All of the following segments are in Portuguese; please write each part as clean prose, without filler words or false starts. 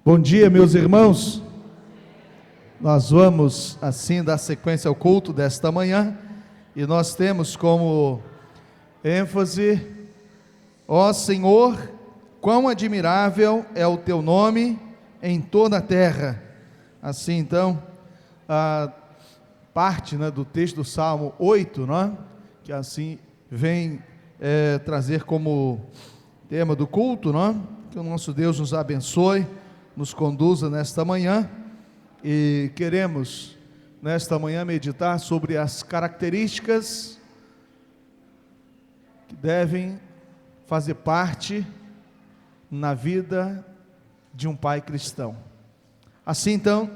Bom dia, meus irmãos. Nós vamos assim dar sequência ao culto desta manhã e nós temos como ênfase: ó Senhor, quão admirável é o teu nome em toda a terra. Assim então, a parte do texto do Salmo 8, que assim vem trazer como tema do culto, que o nosso Deus nos abençoe, nos conduza nesta manhã, e queremos nesta manhã meditar sobre as características que devem fazer parte na vida de um pai cristão. Assim então,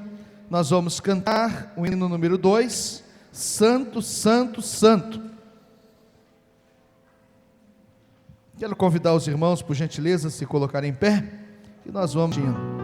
nós vamos cantar o hino número 2, Santo, Santo, Santo. Quero convidar os irmãos, por gentileza, a se colocarem em pé, e nós vamos indo.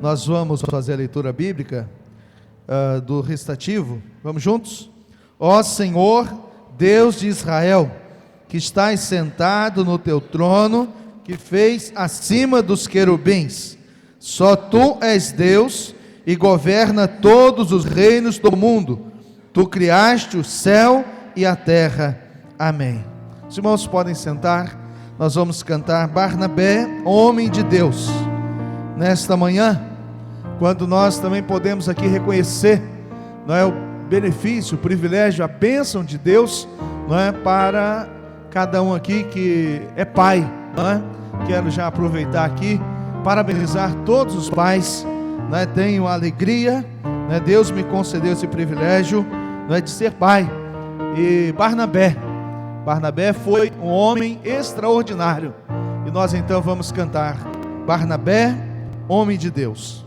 Nós vamos fazer a leitura bíblica do recitativo. Vamos juntos? Ó Senhor, Deus de Israel, que estás sentado no teu trono, que fez acima dos querubins, só tu és Deus e governa todos os reinos do mundo. Tu criaste o céu e a terra. Amém. Os irmãos podem sentar. Nós vamos cantar Barnabé, homem de Deus. Nesta manhã, quando nós também podemos aqui reconhecer, o benefício, o privilégio, a bênção de Deus, para cada um aqui que é pai, Quero já aproveitar aqui, parabenizar todos os pais, tenho a alegria, Deus me concedeu esse privilégio, de ser pai. E Barnabé foi um homem extraordinário, e nós então vamos cantar Barnabé, homem de Deus.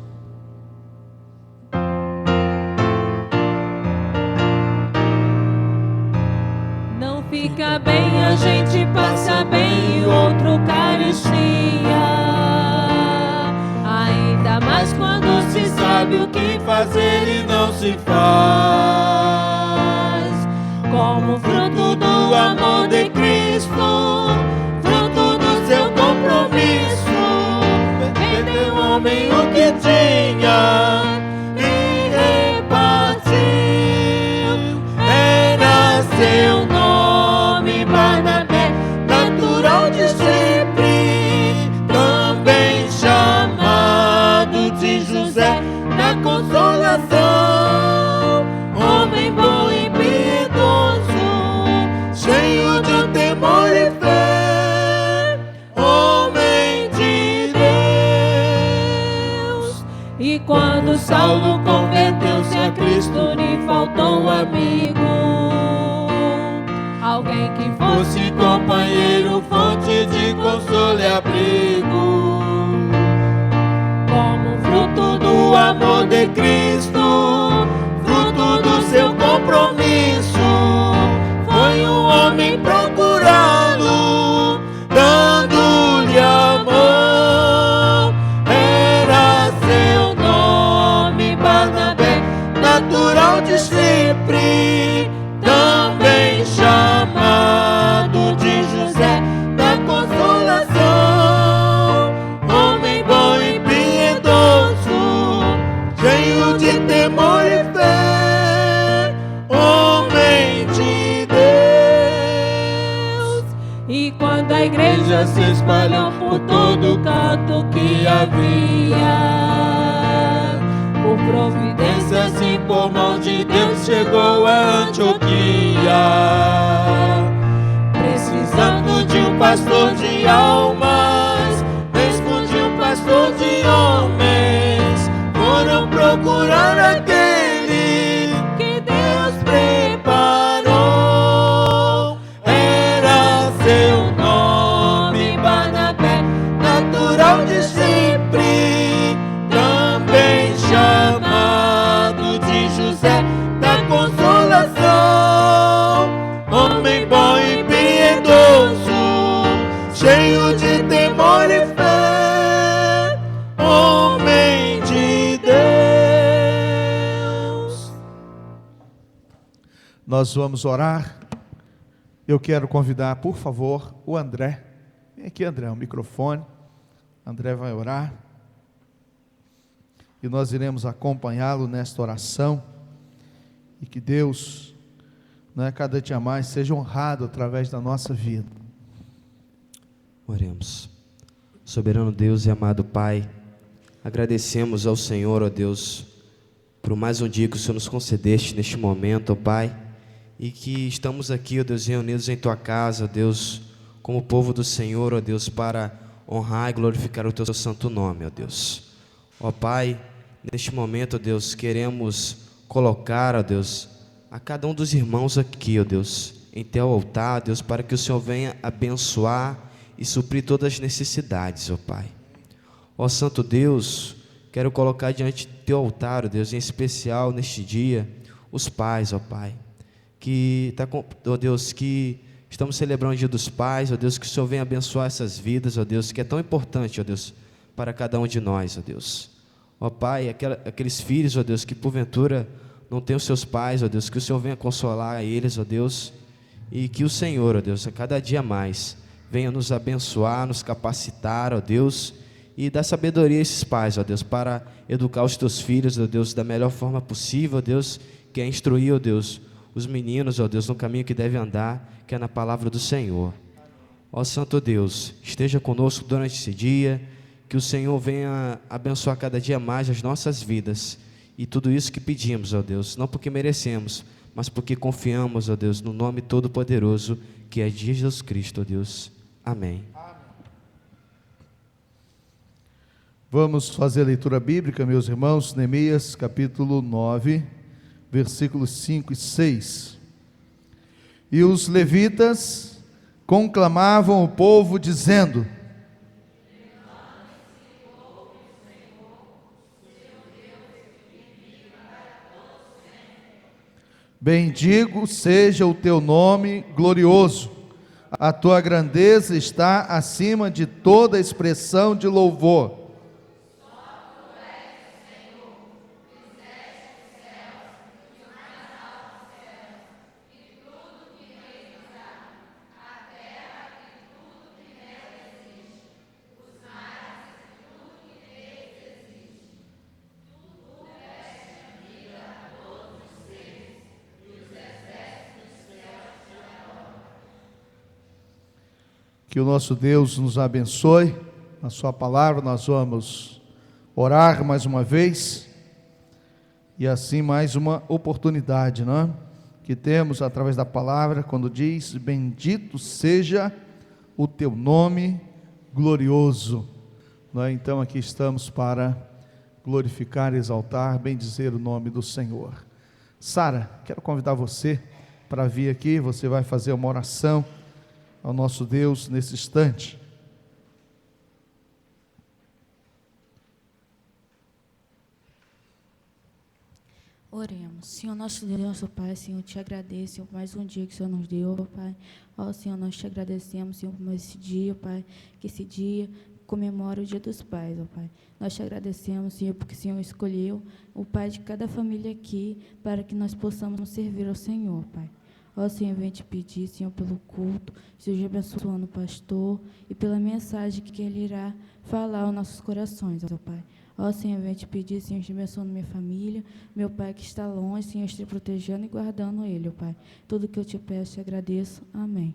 Fica bem, a gente passa bem e outro carestia. bem o que tinha e repartiu. Era seu nome Barnabé, natural de Chipre, também chamado de José da Consolação. Homem bom e piedoso, cheio de temor e fé, homem de Deus. E quando Saulo converteu-se a Cristo, lhe faltou um amigo, alguém que Fosse companheiro, fonte de consolo e abrigo. como fruto Do amor de Cristo, fruto do seu compromisso, foi um homem procurá-lo, dando-lhe amor. Era seu nome Barnabé, natural de Chipre, também chamado de José da Consolação. Homem bom e piedoso, cheio de temor e fé, homem de Deus. E quando a igreja se espalhou por todo canto que havia, por providências Assim por mão de Deus chegou a Antioquia, precisando de um pastor de almas, mesmo de um pastor de homens, foram procurar aquele que Deus preparou. Era seu nome Barnabé, natural de Chipre, também chamado de José da Consolação. Homem bom e piedoso, cheio de temor e fé, homem de Deus. Nós vamos orar. Eu quero convidar, por favor, o André. Vem aqui, André, o microfone. André vai orar. E nós iremos acompanhá-lo nesta oração. E que Deus, cada dia mais, seja honrado através da nossa vida. Oremos. Soberano Deus e amado Pai, agradecemos ao Senhor, ó Deus, por mais um dia que o Senhor nos concedeste neste momento, ó Pai, e que estamos aqui, ó Deus, reunidos em Tua casa, ó Deus, como povo do Senhor, ó Deus, para honrar e glorificar o Teu santo nome, ó Deus. Ó Pai, neste momento, ó Deus, queremos colocar, ó Deus, a cada um dos irmãos aqui, ó Deus, em Teu altar, ó Deus, para que o Senhor venha abençoar e suprir todas as necessidades, ó Pai. Ó Santo Deus, quero colocar diante do Teu altar, ó Deus, em especial neste dia, os pais, ó Pai, ó Deus, que estamos celebrando o Dia dos Pais, ó Deus, que o Senhor venha abençoar essas vidas, ó Deus, que é tão importante, ó Deus, para cada um de nós, ó Deus. Ó Pai, aqueles filhos, ó Deus, que porventura não têm os seus pais, ó Deus, que o Senhor venha consolar eles, ó Deus, e que o Senhor, ó Deus, a cada dia mais, venha nos abençoar, nos capacitar, ó Deus, e dar sabedoria a esses pais, ó Deus, para educar os teus filhos, ó Deus, da melhor forma possível, ó Deus, que é instruir, ó Deus, os meninos, ó Deus, no caminho que devem andar, que é na palavra do Senhor. Ó Santo Deus, esteja conosco durante esse dia, que o Senhor venha abençoar cada dia mais as nossas vidas, e tudo isso que pedimos, ó Deus, não porque merecemos, mas porque confiamos, ó Deus, no nome todo-poderoso, que é de Jesus Cristo, ó Deus. Amém. Vamos fazer a leitura bíblica, meus irmãos, Neemias capítulo 9, versículos 5 e 6. E os levitas conclamavam o povo, dizendo: bendigo seja o teu nome glorioso, a tua grandeza está acima de toda expressão de louvor. Que o nosso Deus nos abençoe. Na sua palavra nós vamos orar mais uma vez, e assim mais uma oportunidade, não é? Que temos através da palavra, quando diz: bendito seja o teu nome glorioso, não é? Então aqui estamos para glorificar, exaltar, bendizer o nome do Senhor. Sara, quero convidar você para vir aqui. Você vai fazer uma oração ao nosso Deus nesse instante. Oremos. Senhor nosso Deus, ó Pai, Senhor, te agradeço, Senhor, por mais um dia que o Senhor nos deu, ó Pai. Ó Senhor, nós te agradecemos, Senhor, por mais esse dia, ó Pai, que esse dia comemora o Dia dos Pais, ó Pai. Nós te agradecemos, Senhor, porque o Senhor escolheu o Pai de cada família aqui, para que nós possamos servir ao Senhor, Pai. Ó Senhor, eu venho te pedir, Senhor, pelo culto, seja abençoando o pastor e pela mensagem que ele irá falar aos nossos corações, ó Pai. Ó Senhor, eu venho te pedir, Senhor, te abençoando minha família, meu pai que está longe, Senhor, esteja protegendo e guardando ele, ó Pai. Tudo que eu te peço, te agradeço. Amém.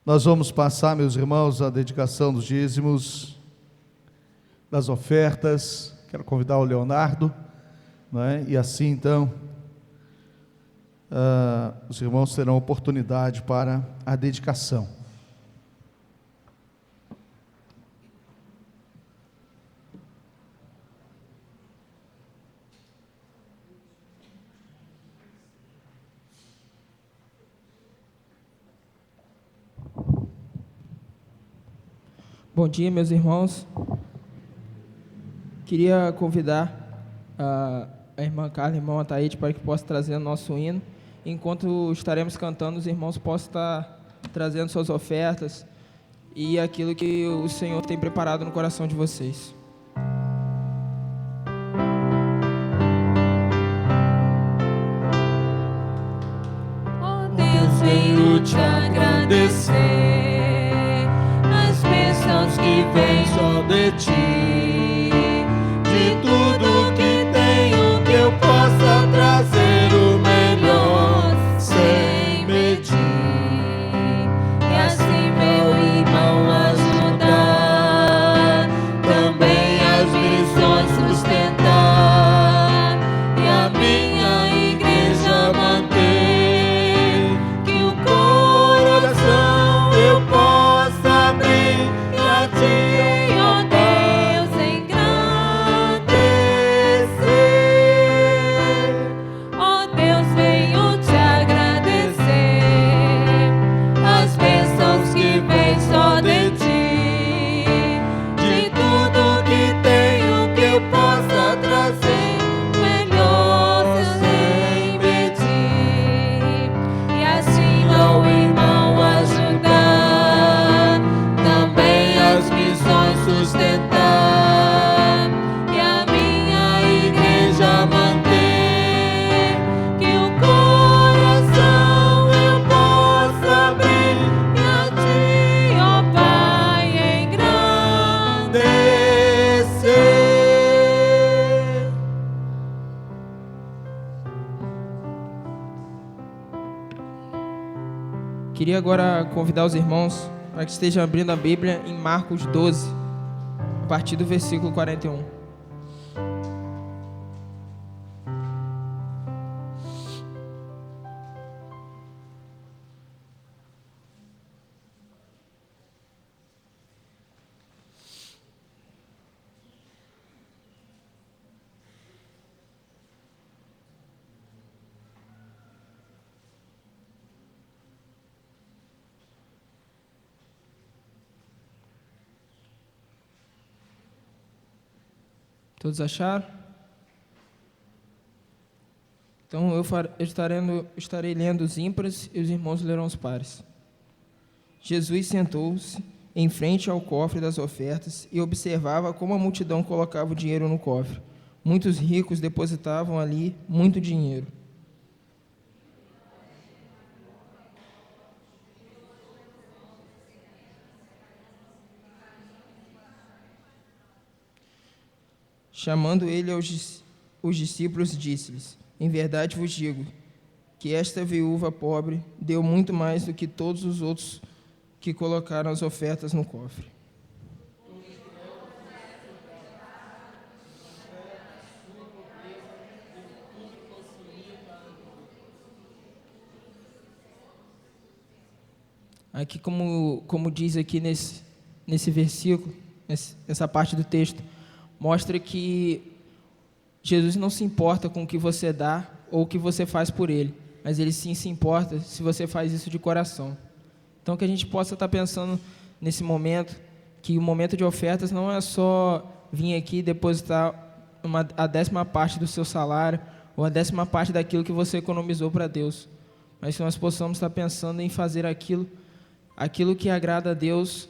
Nós vamos passar, meus irmãos, a dedicação dos dízimos, das ofertas. Quero convidar o Leonardo, não é? E assim então os irmãos terão oportunidade para a dedicação. Bom dia, meus irmãos. Queria convidar a irmã Carla e a irmã Ataíde para que possa trazer o nosso hino. Enquanto estaremos cantando, os irmãos possam estar trazendo suas ofertas e aquilo que o Senhor tem preparado no coração de vocês. Oh Deus, venho te agradecer as bênçãos que vêm só de ti, de tudo que tenho que eu possa trazer o melhor sem medir, e assim meu irmão ajudar, também as missões sustentar, e a minha igreja manter, que o coração eu possa abrir e a ti, ó Deus, engrandecer. Ó Deus, venho te agradecer as bênçãos que vêm só de ti, de tudo que tenho que eu possa trazer melhor sem medir, e assim meu irmão ajudar, também as missões sustentar, e a minha igreja manter, que o coração eu possa abrir e a ti, ó Pai, engrandecer. Queria agora convidar os irmãos para que estejam abrindo a Bíblia em Marcos 12, a partir do versículo 41. Todos acharam? Então eu estarei lendo os ímpares e os irmãos lerão os pares. Jesus sentou-se em frente ao cofre das ofertas e observava como a multidão colocava o dinheiro no cofre. Muitos ricos depositavam ali muito dinheiro. Chamando ele os discípulos, disse-lhes: em verdade vos digo que esta viúva pobre deu muito mais do que todos os outros que colocaram as ofertas no cofre. Aqui, como diz aqui nesse versículo, essa parte do texto, mostra que Jesus não se importa com o que você dá ou o que você faz por Ele, mas Ele sim se importa se você faz isso de coração. Então, que a gente possa estar pensando nesse momento, que o momento de ofertas não é só vir aqui e depositar a 10ª parte do seu salário ou a 10ª parte daquilo que você economizou para Deus, mas que nós possamos estar pensando em fazer aquilo que agrada a Deus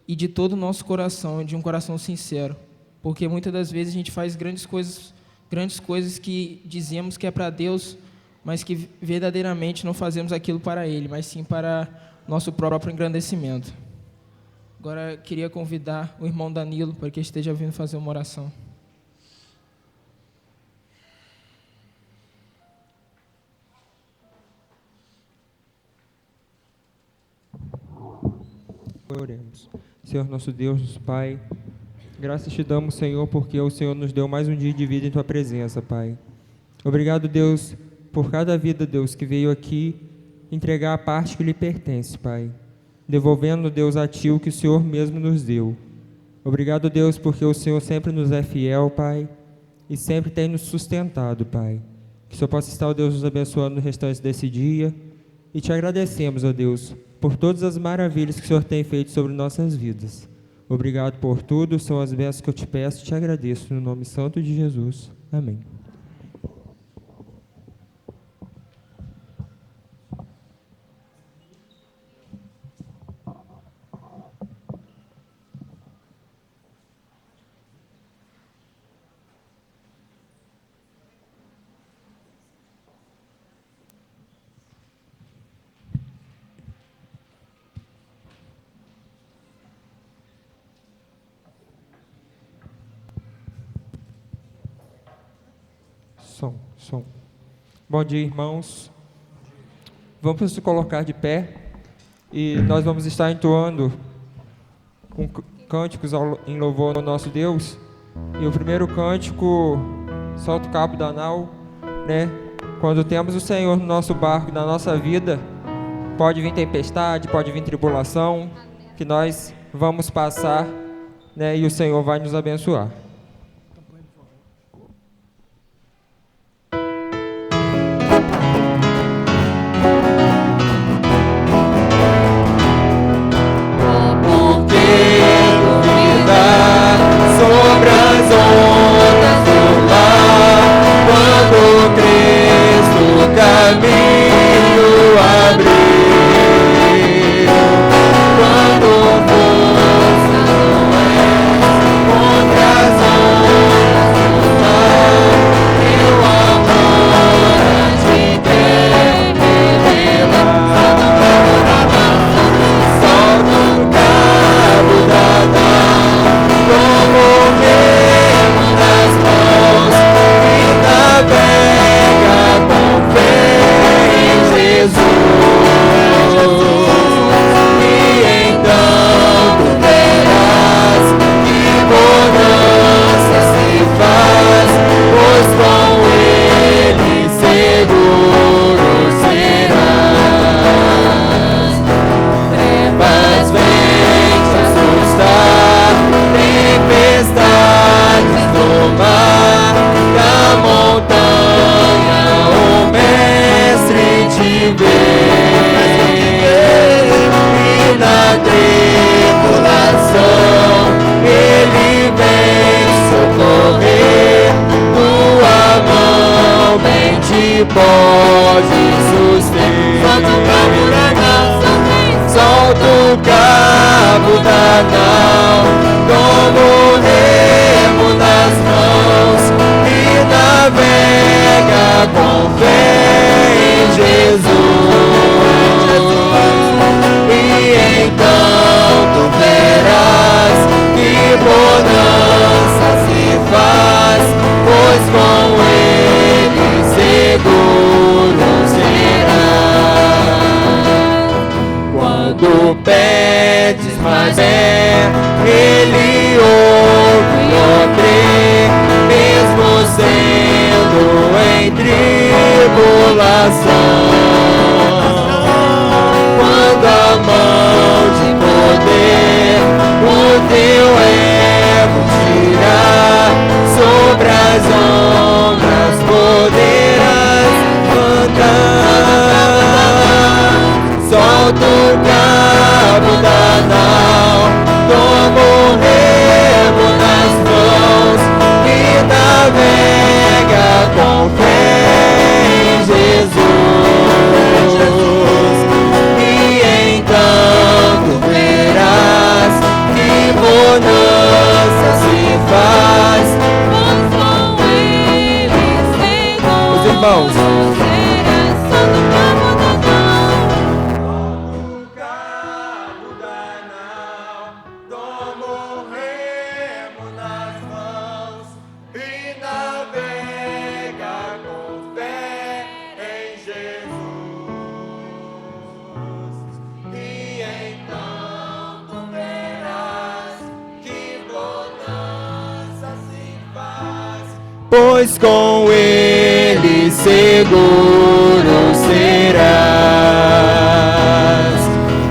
e de todo o nosso coração, de um coração sincero, porque muitas das vezes a gente faz grandes coisas que dizemos que é para Deus, mas que verdadeiramente não fazemos aquilo para Ele, mas sim para nosso próprio engrandecimento. Agora queria convidar o irmão Danilo para que esteja vindo fazer uma oração. Oremos. Senhor nosso Deus, nosso Pai, graças te damos, Senhor, porque o Senhor nos deu mais um dia de vida em Tua presença, Pai. Obrigado, Deus, por cada vida, Deus, que veio aqui entregar a parte que lhe pertence, Pai, devolvendo, Deus, a Ti o que o Senhor mesmo nos deu. Obrigado, Deus, porque o Senhor sempre nos é fiel, Pai, e sempre tem nos sustentado, Pai. Que o Senhor possa estar, ó Deus, nos abençoando no restante desse dia, e te agradecemos, ó Deus, por todas as maravilhas que o Senhor tem feito sobre nossas vidas. Obrigado por tudo, são as bênçãos que eu te peço e te agradeço, no nome santo de Jesus. Amém. Som. Bom dia, irmãos. Vamos nos colocar de pé e nós vamos estar entoando com cânticos em louvor ao nosso Deus. E o primeiro cântico, solta o cabo da nau, né? Quando temos o Senhor no nosso barco, na nossa vida, pode vir tempestade, pode vir tribulação, que nós vamos passar, né? E o Senhor vai nos abençoar. Pois com ele seguro será. pedes, mas Ele ouve e crê, mesmo sendo em tribulação. Quando a mão de poder o teu erro tirar, sobre as ondas poderás cantar. Solta o cabo da nau, toma o remo nas mãos e navega com fé em Jesus. E então tu verás que bonança se faz. Com eles, Senhor, Os irmãos, serás santo cabo da pois com ele seguro serás,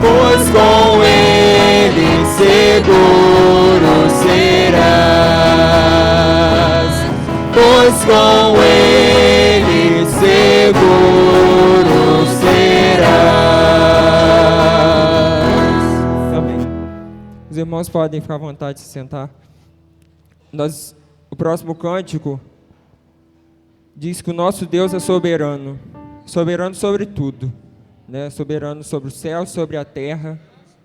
pois com ele seguro serás, pois com ele seguro serás. Amém. Os irmãos podem ficar à vontade de se sentar. O próximo cântico diz que o nosso Deus é soberano, soberano sobre tudo, né? Soberano sobre o céu, sobre a terra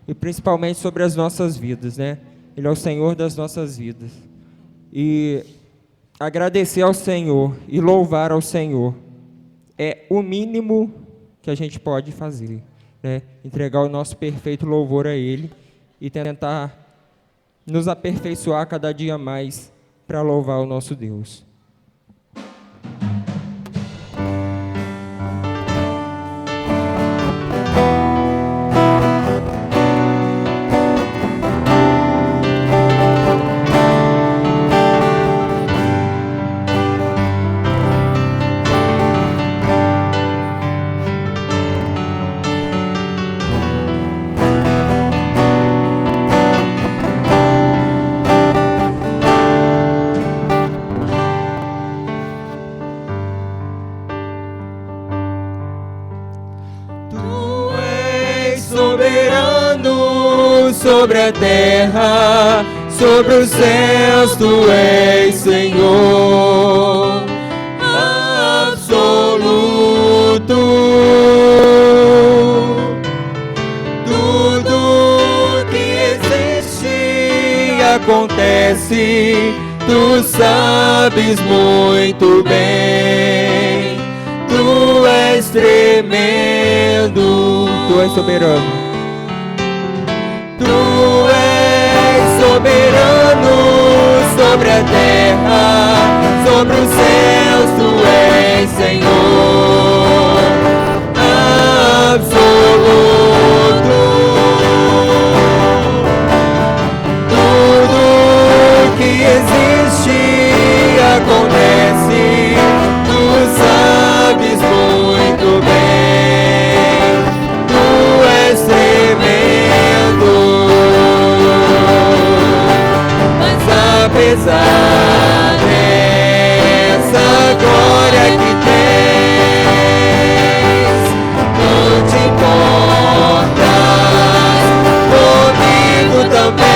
e principalmente sobre as nossas vidas, né? Ele é o Senhor das nossas vidas. E agradecer ao Senhor e louvar ao Senhor é o mínimo que a gente pode fazer, né? Entregar o nosso perfeito louvor a Ele e tentar nos aperfeiçoar cada dia mais para louvar o nosso Deus. Sobre a terra, sobre os céus, tu és Senhor absoluto. Tudo que existe acontece, tu sabes muito bem. Tu és tremendo, Tu és soberano. Tu és soberano sobre a terra, sobre os céus, tu és Senhor absoluto. Tudo que existe acontece, tu sabes muito bem. Tu és tremendo, apesar dessa glória que tens, não te importas comigo também.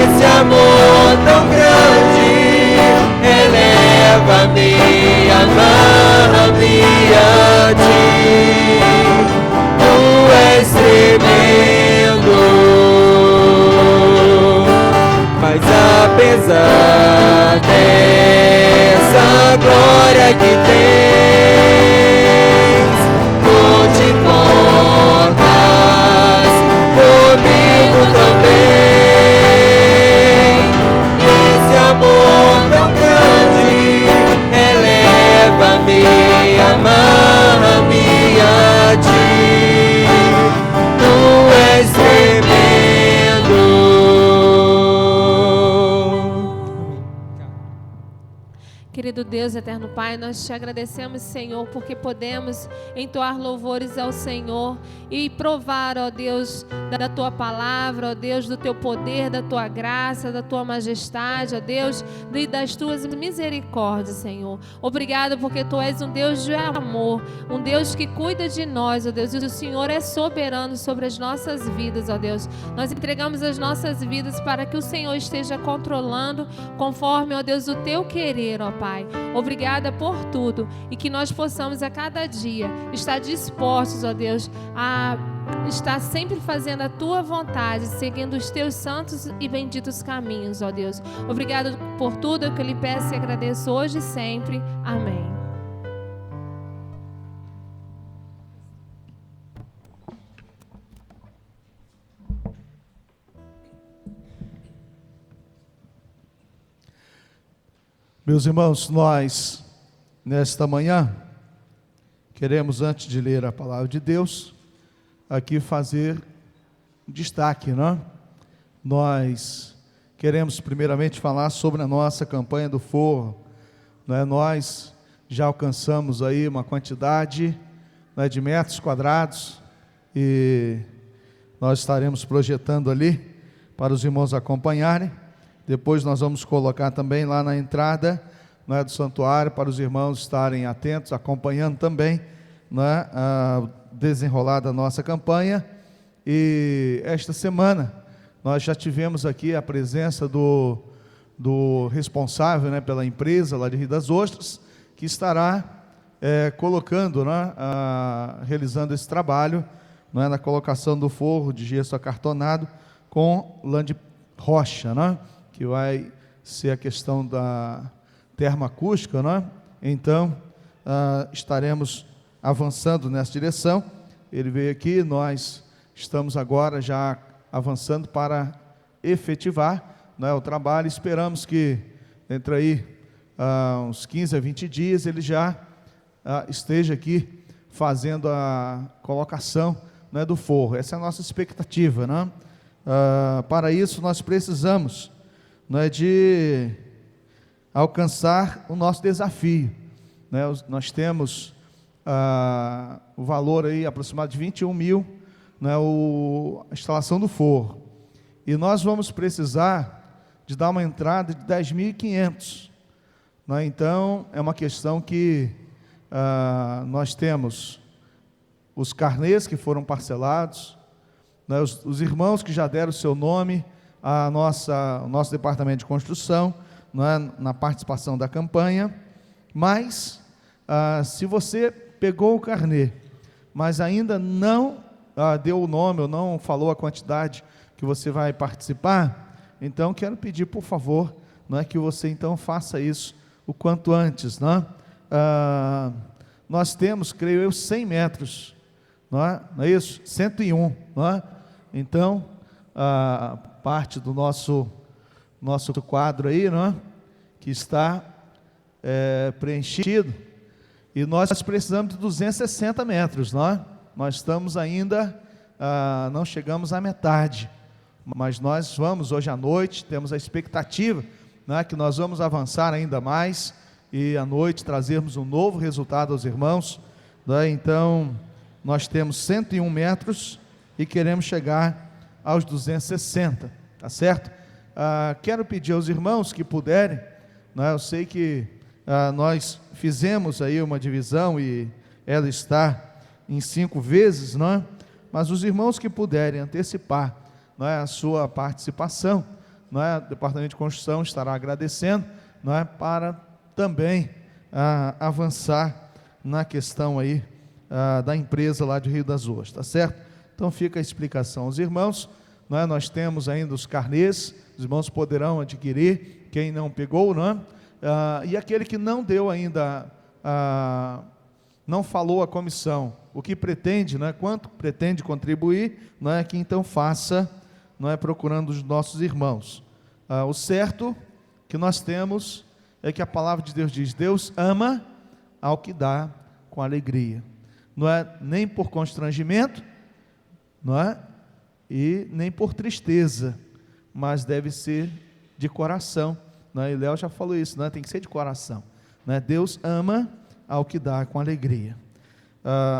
Esse amor tão grande eleva-me, amarra-me a ti. Tu és tremendo, mas apesar dessa glória que tens, não te importas comigo também. Esse amor tão grande eleva-me, amarra-me a ti. Querido Deus, eterno Pai, nós te agradecemos, Senhor, porque podemos entoar louvores ao Senhor e provar, ó Deus, da tua palavra, ó Deus, do teu poder, da tua graça, da tua majestade, ó Deus, e das tuas misericórdias, Senhor. Obrigado porque tu és um Deus de amor, um Deus que cuida de nós, ó Deus, e o Senhor é soberano sobre as nossas vidas, ó Deus. Nós entregamos as nossas vidas para que o Senhor esteja controlando conforme, ó Deus, o teu querer, ó Pai. Obrigada por tudo e que nós possamos a cada dia estar dispostos, ó Deus, a estar sempre fazendo a tua vontade, seguindo os teus santos e benditos caminhos, ó Deus. Obrigado por tudo, eu que lhe peço e agradeço hoje e sempre. Amém. Meus irmãos, nós, nesta manhã, queremos, antes de ler a palavra de Deus, aqui fazer um destaque, né? Nós queremos, primeiramente, falar sobre a nossa campanha do forro, né? Nós já alcançamos aí uma quantidade, né, de metros quadrados, e nós estaremos projetando ali, para os irmãos acompanharem. Depois nós vamos colocar também lá na entrada, né, do santuário, para os irmãos estarem atentos, acompanhando também, né, a desenrolar da nossa campanha. E esta semana nós já tivemos aqui a presença do responsável, né, pela empresa lá de Rio das Ostras, que estará colocando, né, realizando esse trabalho, né, na colocação do forro de gesso acartonado com lã de rocha, né, que vai ser a questão da termoacústica, né? Então, estaremos avançando nessa direção. Ele veio aqui, nós estamos agora já avançando para efetivar, né, o trabalho. Esperamos que entre aí uns 15 a 20 dias ele já esteja aqui fazendo a colocação, né, do forro. Essa é a nossa expectativa, né? Para isso nós precisamos, né, de alcançar o nosso desafio, né? Nós temos o valor aí aproximado de 21 mil, né, a instalação do forro, e nós vamos precisar de dar uma entrada de 10.500, né? Então é uma questão que nós temos os carnês que foram parcelados, né, os irmãos que já deram o seu nome, o nosso departamento de construção, né, na participação da campanha. Mas se você pegou o carnê, mas ainda não deu o nome ou não falou a quantidade que você vai participar, então quero pedir, por favor, não é, que você então faça isso o quanto antes, né? Nós temos, creio eu, 100 metros, não é isso? 101, não é? Então, parte do nosso quadro aí, não é? Que está preenchido, e nós precisamos de 260 metros, não é? Nós estamos ainda, não chegamos à metade, mas nós vamos hoje à noite, temos a expectativa, não é, que nós vamos avançar ainda mais, e à noite trazermos um novo resultado aos irmãos, não é? Então, nós temos 101 metros, e queremos chegar aos 260, tá certo? Quero pedir aos irmãos que puderem, né, eu sei que nós fizemos aí uma divisão e ela está em 5 vezes, não é? Mas os irmãos que puderem antecipar, não é, a sua participação, não é? O departamento de construção estará agradecendo, não é, para também avançar na questão aí da empresa lá de Rio das Ostras, tá certo? Então fica a explicação aos irmãos, não é? Nós temos ainda os carnês, os irmãos poderão adquirir, quem não pegou, não é? E aquele que não deu ainda, não falou à comissão o que pretende, não é? Quanto pretende contribuir, não é? Que então faça, não é? Procurando os nossos irmãos. O certo que nós temos é que a palavra de Deus diz: Deus ama ao que dá com alegria, não é nem por constrangimento, não é? E nem por tristeza, mas deve ser de coração, não é? E Léo já falou isso, não é? Tem que ser de coração, né? Deus ama ao que dá com alegria.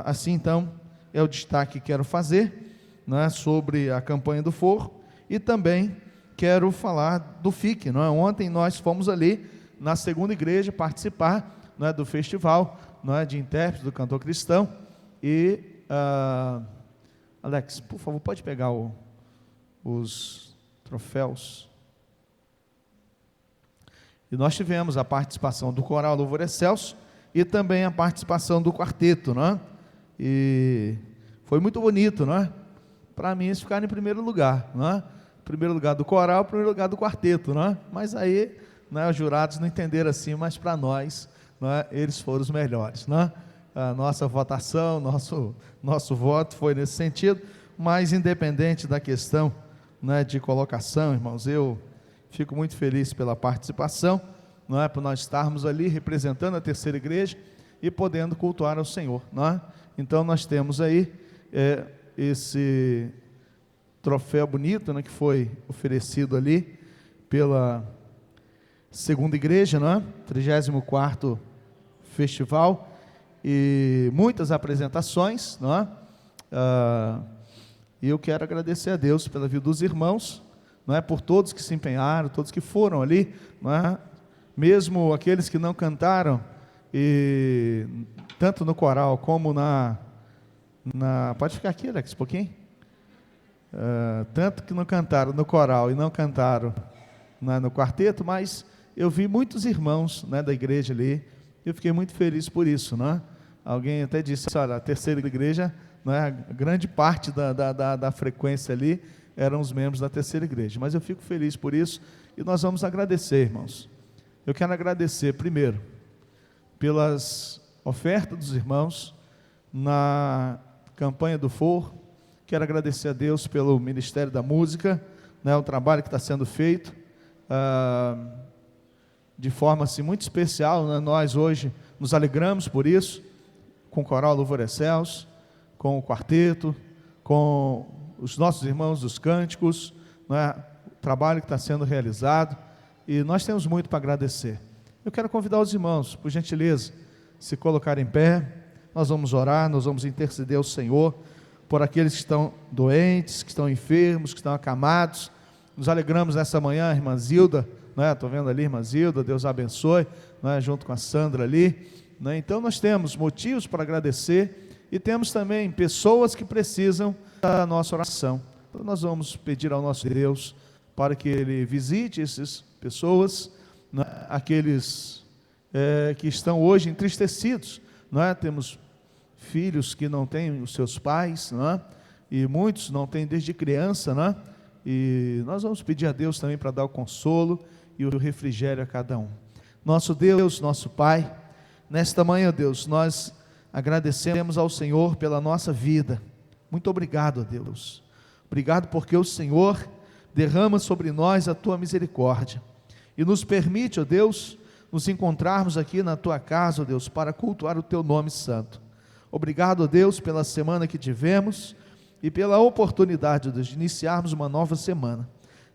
Assim então, é o destaque que quero fazer, né, sobre a campanha do forro, e também quero falar do FIC, não é? Ontem nós fomos ali na segunda igreja participar, não é, do festival, não é, de intérpretes do cantor cristão. E Alex, por favor, pode pegar os troféus. E nós tivemos a participação do coral Louvor Excelso e também a participação do quarteto, não é? E foi muito bonito, não é? Para mim, eles ficaram em primeiro lugar, não é? Primeiro lugar do coral, primeiro lugar do quarteto, não é? Mas aí, não é, os jurados não entenderam assim, mas para nós, não é, eles foram os melhores, não é? A nossa votação, nosso voto foi nesse sentido, mas independente da questão, não é, de colocação, irmãos, eu fico muito feliz pela participação, não é, por nós estarmos ali representando a terceira igreja e podendo cultuar ao Senhor, não é? Então nós temos aí esse troféu bonito, né, que foi oferecido ali pela segunda igreja, não é? 34º festival, e muitas apresentações, não é? E eu quero agradecer a Deus pela vida dos irmãos, não é? Por todos que se empenharam, todos que foram ali, não é? Mesmo aqueles que não cantaram, e tanto no coral como pode ficar aqui, Alex, um pouquinho? Tanto que não cantaram no coral e não cantaram no quarteto, mas eu vi muitos irmãos, né, da igreja ali, eu fiquei muito feliz por isso, né? Alguém até disse, olha, a terceira igreja, né, grande parte da frequência ali eram os membros da terceira igreja, mas eu fico feliz por isso, e nós vamos agradecer, irmãos. Eu quero agradecer primeiro pelas ofertas dos irmãos na campanha do forro. Quero agradecer a Deus pelo Ministério da Música, né, o trabalho que está sendo feito, de forma assim, muito especial, né? Nós hoje nos alegramos por isso, com o coral Louvor Excelso, com o quarteto, com os nossos irmãos dos cânticos, né? O trabalho que está sendo realizado, e nós temos muito para agradecer. Eu quero convidar os irmãos, por gentileza, se colocarem em pé. Nós vamos orar, nós vamos interceder ao Senhor por aqueles que estão doentes, que estão enfermos, que estão acamados. Nos alegramos nessa manhã, irmã Zilda, né? Estou vendo ali, irmã Zilda, Deus a abençoe, né? Junto com a Sandra ali, né? Então nós temos motivos para agradecer, e temos também pessoas que precisam da nossa oração. Então nós vamos pedir ao nosso Deus para que Ele visite essas pessoas, né? Aqueles que estão hoje entristecidos, não é? Temos filhos que não têm os seus pais, não é? E muitos não têm desde criança, não é? E nós vamos pedir a Deus também para dar o consolo e o refrigério a cada um. Nosso Deus, nosso Pai, nesta manhã, Deus, nós agradecemos ao Senhor pela nossa vida. Muito obrigado, Deus. Obrigado porque o Senhor derrama sobre nós a Tua misericórdia e nos permite, ó Deus, nos encontrarmos aqui na Tua casa, ó Deus, para cultuar o Teu nome santo. Obrigado, ó Deus, pela semana que tivemos e pela oportunidade, ó Deus, de iniciarmos uma nova semana.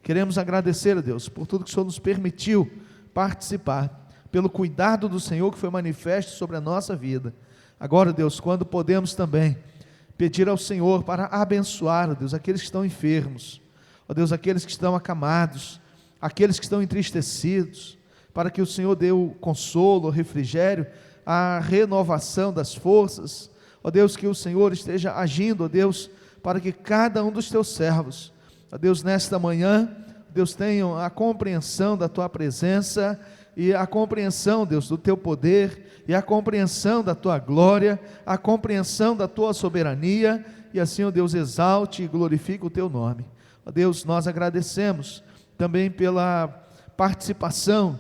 Queremos agradecer, ó Deus, por tudo que o Senhor nos permitiu participar, pelo cuidado do Senhor que foi manifesto sobre a nossa vida. Agora, Deus, quando podemos também pedir ao Senhor para abençoar, ó Deus, aqueles que estão enfermos, ó Deus, aqueles que estão acamados, aqueles que estão entristecidos, para que o Senhor dê o consolo, o refrigério, a renovação das forças, ó Deus, que o Senhor esteja agindo, ó Deus, para que cada um dos teus servos, ó Deus, nesta manhã, Deus, tenham a compreensão da tua presença, e a compreensão, Deus, do teu poder, e a compreensão da tua glória, a compreensão da tua soberania, e assim, ó Deus, exalte e glorifique o teu nome. Ó Deus, nós agradecemos também pela participação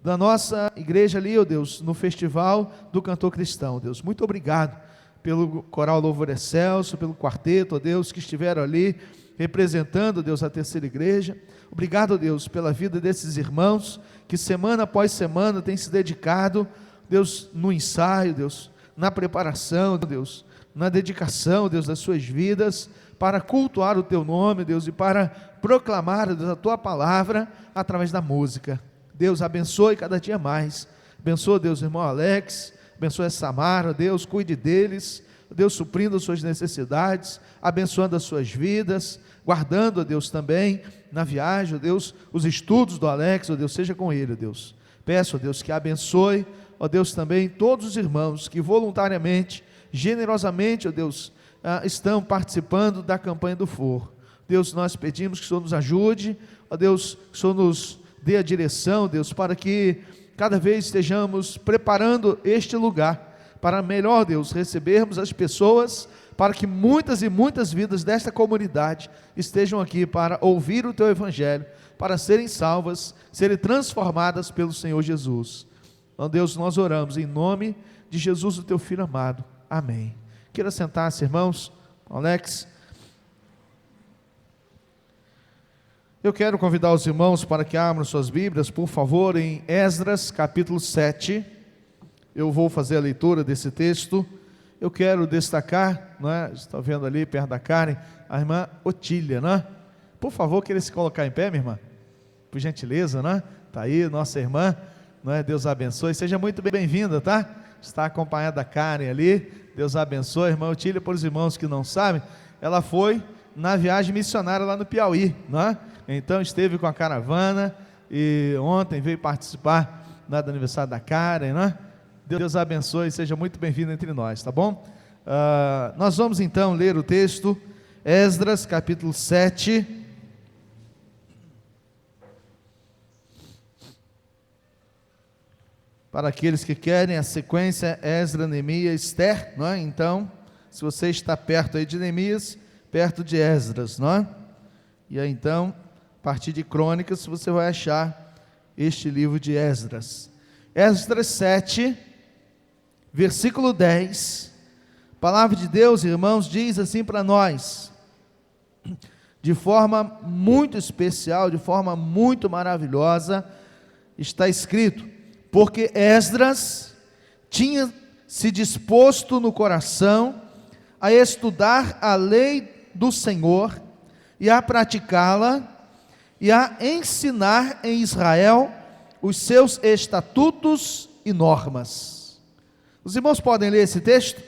da nossa igreja ali, ó Deus, no festival do cantor cristão, Deus. Muito obrigado pelo coral Louvor Excelso, pelo quarteto, ó Deus, que estiveram ali representando, Deus, a terceira igreja. Obrigado, Deus, pela vida desses irmãos que semana após semana têm se dedicado, Deus, no ensaio, Deus, na preparação, Deus, na dedicação, Deus, das suas vidas para cultuar o teu nome, Deus, e para proclamar, Deus, a tua palavra através da música. Deus, abençoe cada dia mais Abençoa, Deus, o irmão Alex, abençoa a Samara, Deus, cuide deles, Deus, suprindo as suas necessidades, abençoando as suas vidas, guardando, Deus, também na viagem, Deus, os estudos do Alex, Deus, seja com ele, Deus. Peço, Deus, que abençoe, Deus, também todos os irmãos que voluntariamente, generosamente, Deus, estão participando da campanha do For. Deus, nós pedimos que o Senhor nos ajude, Deus, que o Senhor nos dê a direção, Deus, para que cada vez estejamos preparando este lugar, para melhor, Deus, recebermos as pessoas, para que muitas e muitas vidas desta comunidade estejam aqui para ouvir o Teu Evangelho, para serem salvas, serem transformadas pelo Senhor Jesus. Então, Deus, nós oramos em nome de Jesus, o Teu Filho amado. Amém. Queira sentar-se, irmãos. Alex. Eu quero convidar os irmãos para que abram suas Bíblias, por favor, em Esdras, capítulo 7. Eu vou fazer a leitura desse texto. Eu quero destacar, né, está vendo ali perto da Karen, a irmã Otília, né? Por favor, queira se colocar em pé, minha irmã? Por gentileza, né? Está aí, nossa irmã, né? Deus abençoe, seja muito bem-vinda, tá? Está acompanhada da Karen ali, Deus abençoe. A irmã Otília, para os irmãos que não sabem, ela foi na viagem missionária lá no Piauí, né? Então esteve com a caravana e ontem veio participar, né, do aniversário da Karen, né? Deus abençoe, seja muito bem-vindo entre nós, tá bom? Nós vamos então ler o texto, Esdras, capítulo 7. Para aqueles que querem a sequência, Esdras, Neemias, Esther, não é? Então, se você está perto aí de Neemias, perto de Esdras, não é? E aí então, a partir de Crônicas, você vai achar este livro de Esdras. Esdras 7, versículo 10, a palavra de Deus, irmãos, diz assim para nós, de forma muito especial, de forma muito maravilhosa, está escrito: porque Esdras tinha se disposto no coração a estudar a lei do Senhor e a praticá-la e a ensinar em Israel os seus estatutos e normas. Os irmãos podem ler esse texto?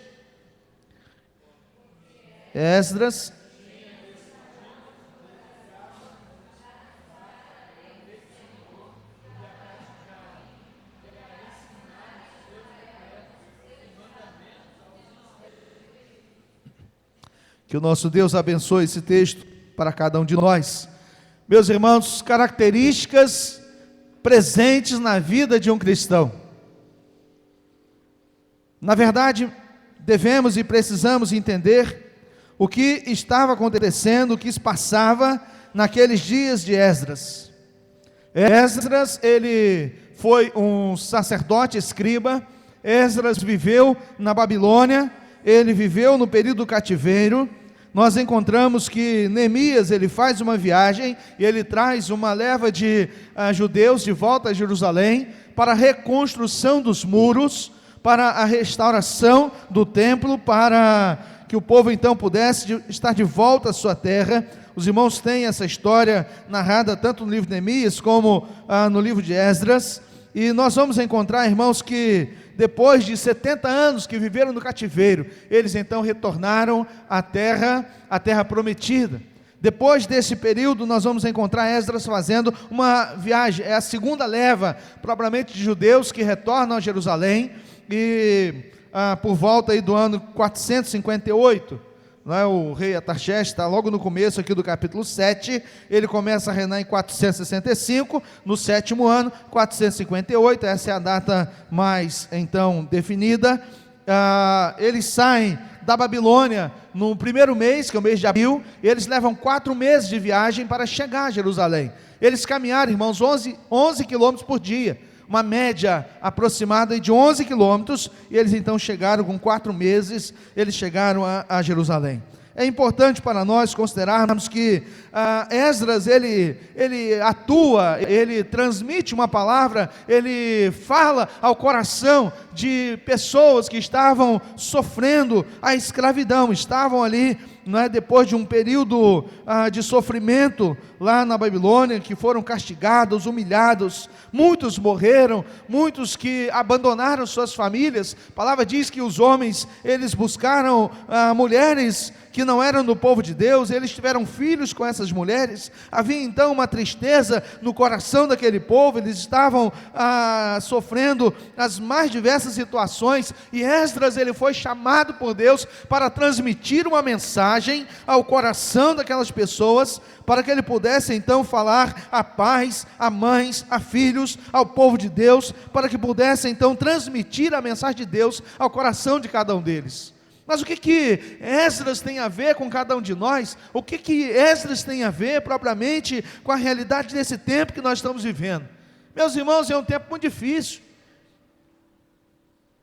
Esdras. Que o nosso Deus abençoe esse texto para cada um de nós. Meus irmãos, características presentes na vida de um cristão. Na verdade, devemos e precisamos entender o que estava acontecendo, o que se passava naqueles dias de Esdras. Esdras, ele foi um sacerdote escriba. Esdras viveu na Babilônia, ele viveu no período do cativeiro. Nós encontramos que Neemias, ele faz uma viagem e ele traz uma leva de judeus de volta a Jerusalém para a reconstrução dos muros, para a restauração do templo, para que o povo então pudesse estar de volta à sua terra. Os irmãos têm essa história narrada tanto no livro de Neemias como no livro de Esdras, e nós vamos encontrar, irmãos, que depois de 70 anos que viveram no cativeiro, eles então retornaram à terra prometida. Depois desse período, nós vamos encontrar Esdras fazendo uma viagem, é a segunda leva, propriamente, de judeus que retornam a Jerusalém, e por volta aí do ano 458, não é? O rei Artaxerxes está logo no começo aqui do capítulo 7, ele começa a reinar em 465, no 7º ano, 458, essa é a data mais então definida. Eles saem da Babilônia no primeiro mês, que é o mês de abril, e eles levam 4 meses de viagem para chegar a Jerusalém. Eles caminharam, irmãos, 11 quilômetros por dia, uma média aproximada de 11 quilômetros, e eles então chegaram com 4 meses, eles chegaram a Jerusalém. É importante para nós considerarmos que Esdras, ele atua, ele transmite uma palavra, ele fala ao coração de pessoas que estavam sofrendo a escravidão, estavam ali não é, depois de um período de sofrimento lá na Babilônia, que foram castigados, humilhados, muitos morreram, muitos que abandonaram suas famílias. A palavra diz que os homens, eles buscaram mulheres que não eram do povo de Deus, eles tiveram filhos com essas mulheres. Havia então uma tristeza no coração daquele povo, eles estavam sofrendo as mais diversas situações, e Esdras, ele foi chamado por Deus para transmitir uma mensagem ao coração daquelas pessoas, para que ele pudesse então falar a pais, a mães, a filhos, ao povo de Deus, para que pudesse então transmitir a mensagem de Deus ao coração de cada um deles. Mas o que Esdras tem a ver com cada um de nós? O que Esdras tem a ver propriamente com a realidade desse tempo que nós estamos vivendo? Meus irmãos, é um tempo muito difícil.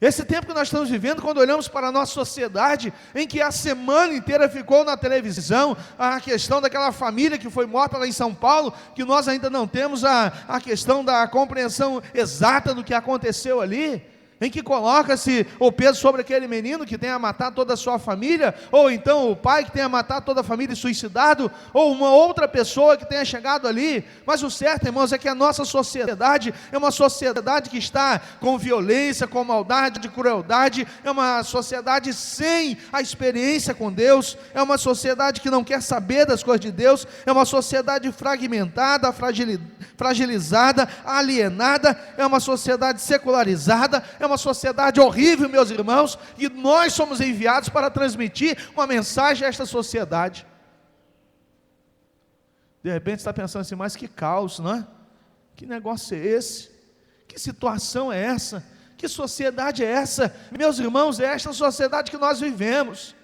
Esse tempo que nós estamos vivendo, quando olhamos para a nossa sociedade, em que a semana inteira ficou na televisão a questão daquela família que foi morta lá em São Paulo, que nós ainda não temos a questão da compreensão exata do que aconteceu ali, em que coloca-se o peso sobre aquele menino que tenha matado toda a sua família, ou então o pai que tenha matado toda a família e suicidado, ou uma outra pessoa que tenha chegado ali. Mas o certo, irmãos, é que a nossa sociedade é uma sociedade que está com violência, com maldade, crueldade, é uma sociedade sem a experiência com Deus, é uma sociedade que não quer saber das coisas de Deus, é uma sociedade fragmentada, fragilizada, alienada, é uma sociedade secularizada, é uma sociedade horrível, meus irmãos, e nós somos enviados para transmitir uma mensagem a esta sociedade. De repente você está pensando assim, mas que caos, não é? Que negócio é esse? Que situação é essa? Que sociedade é essa? Meus irmãos, é esta sociedade que nós vivemos.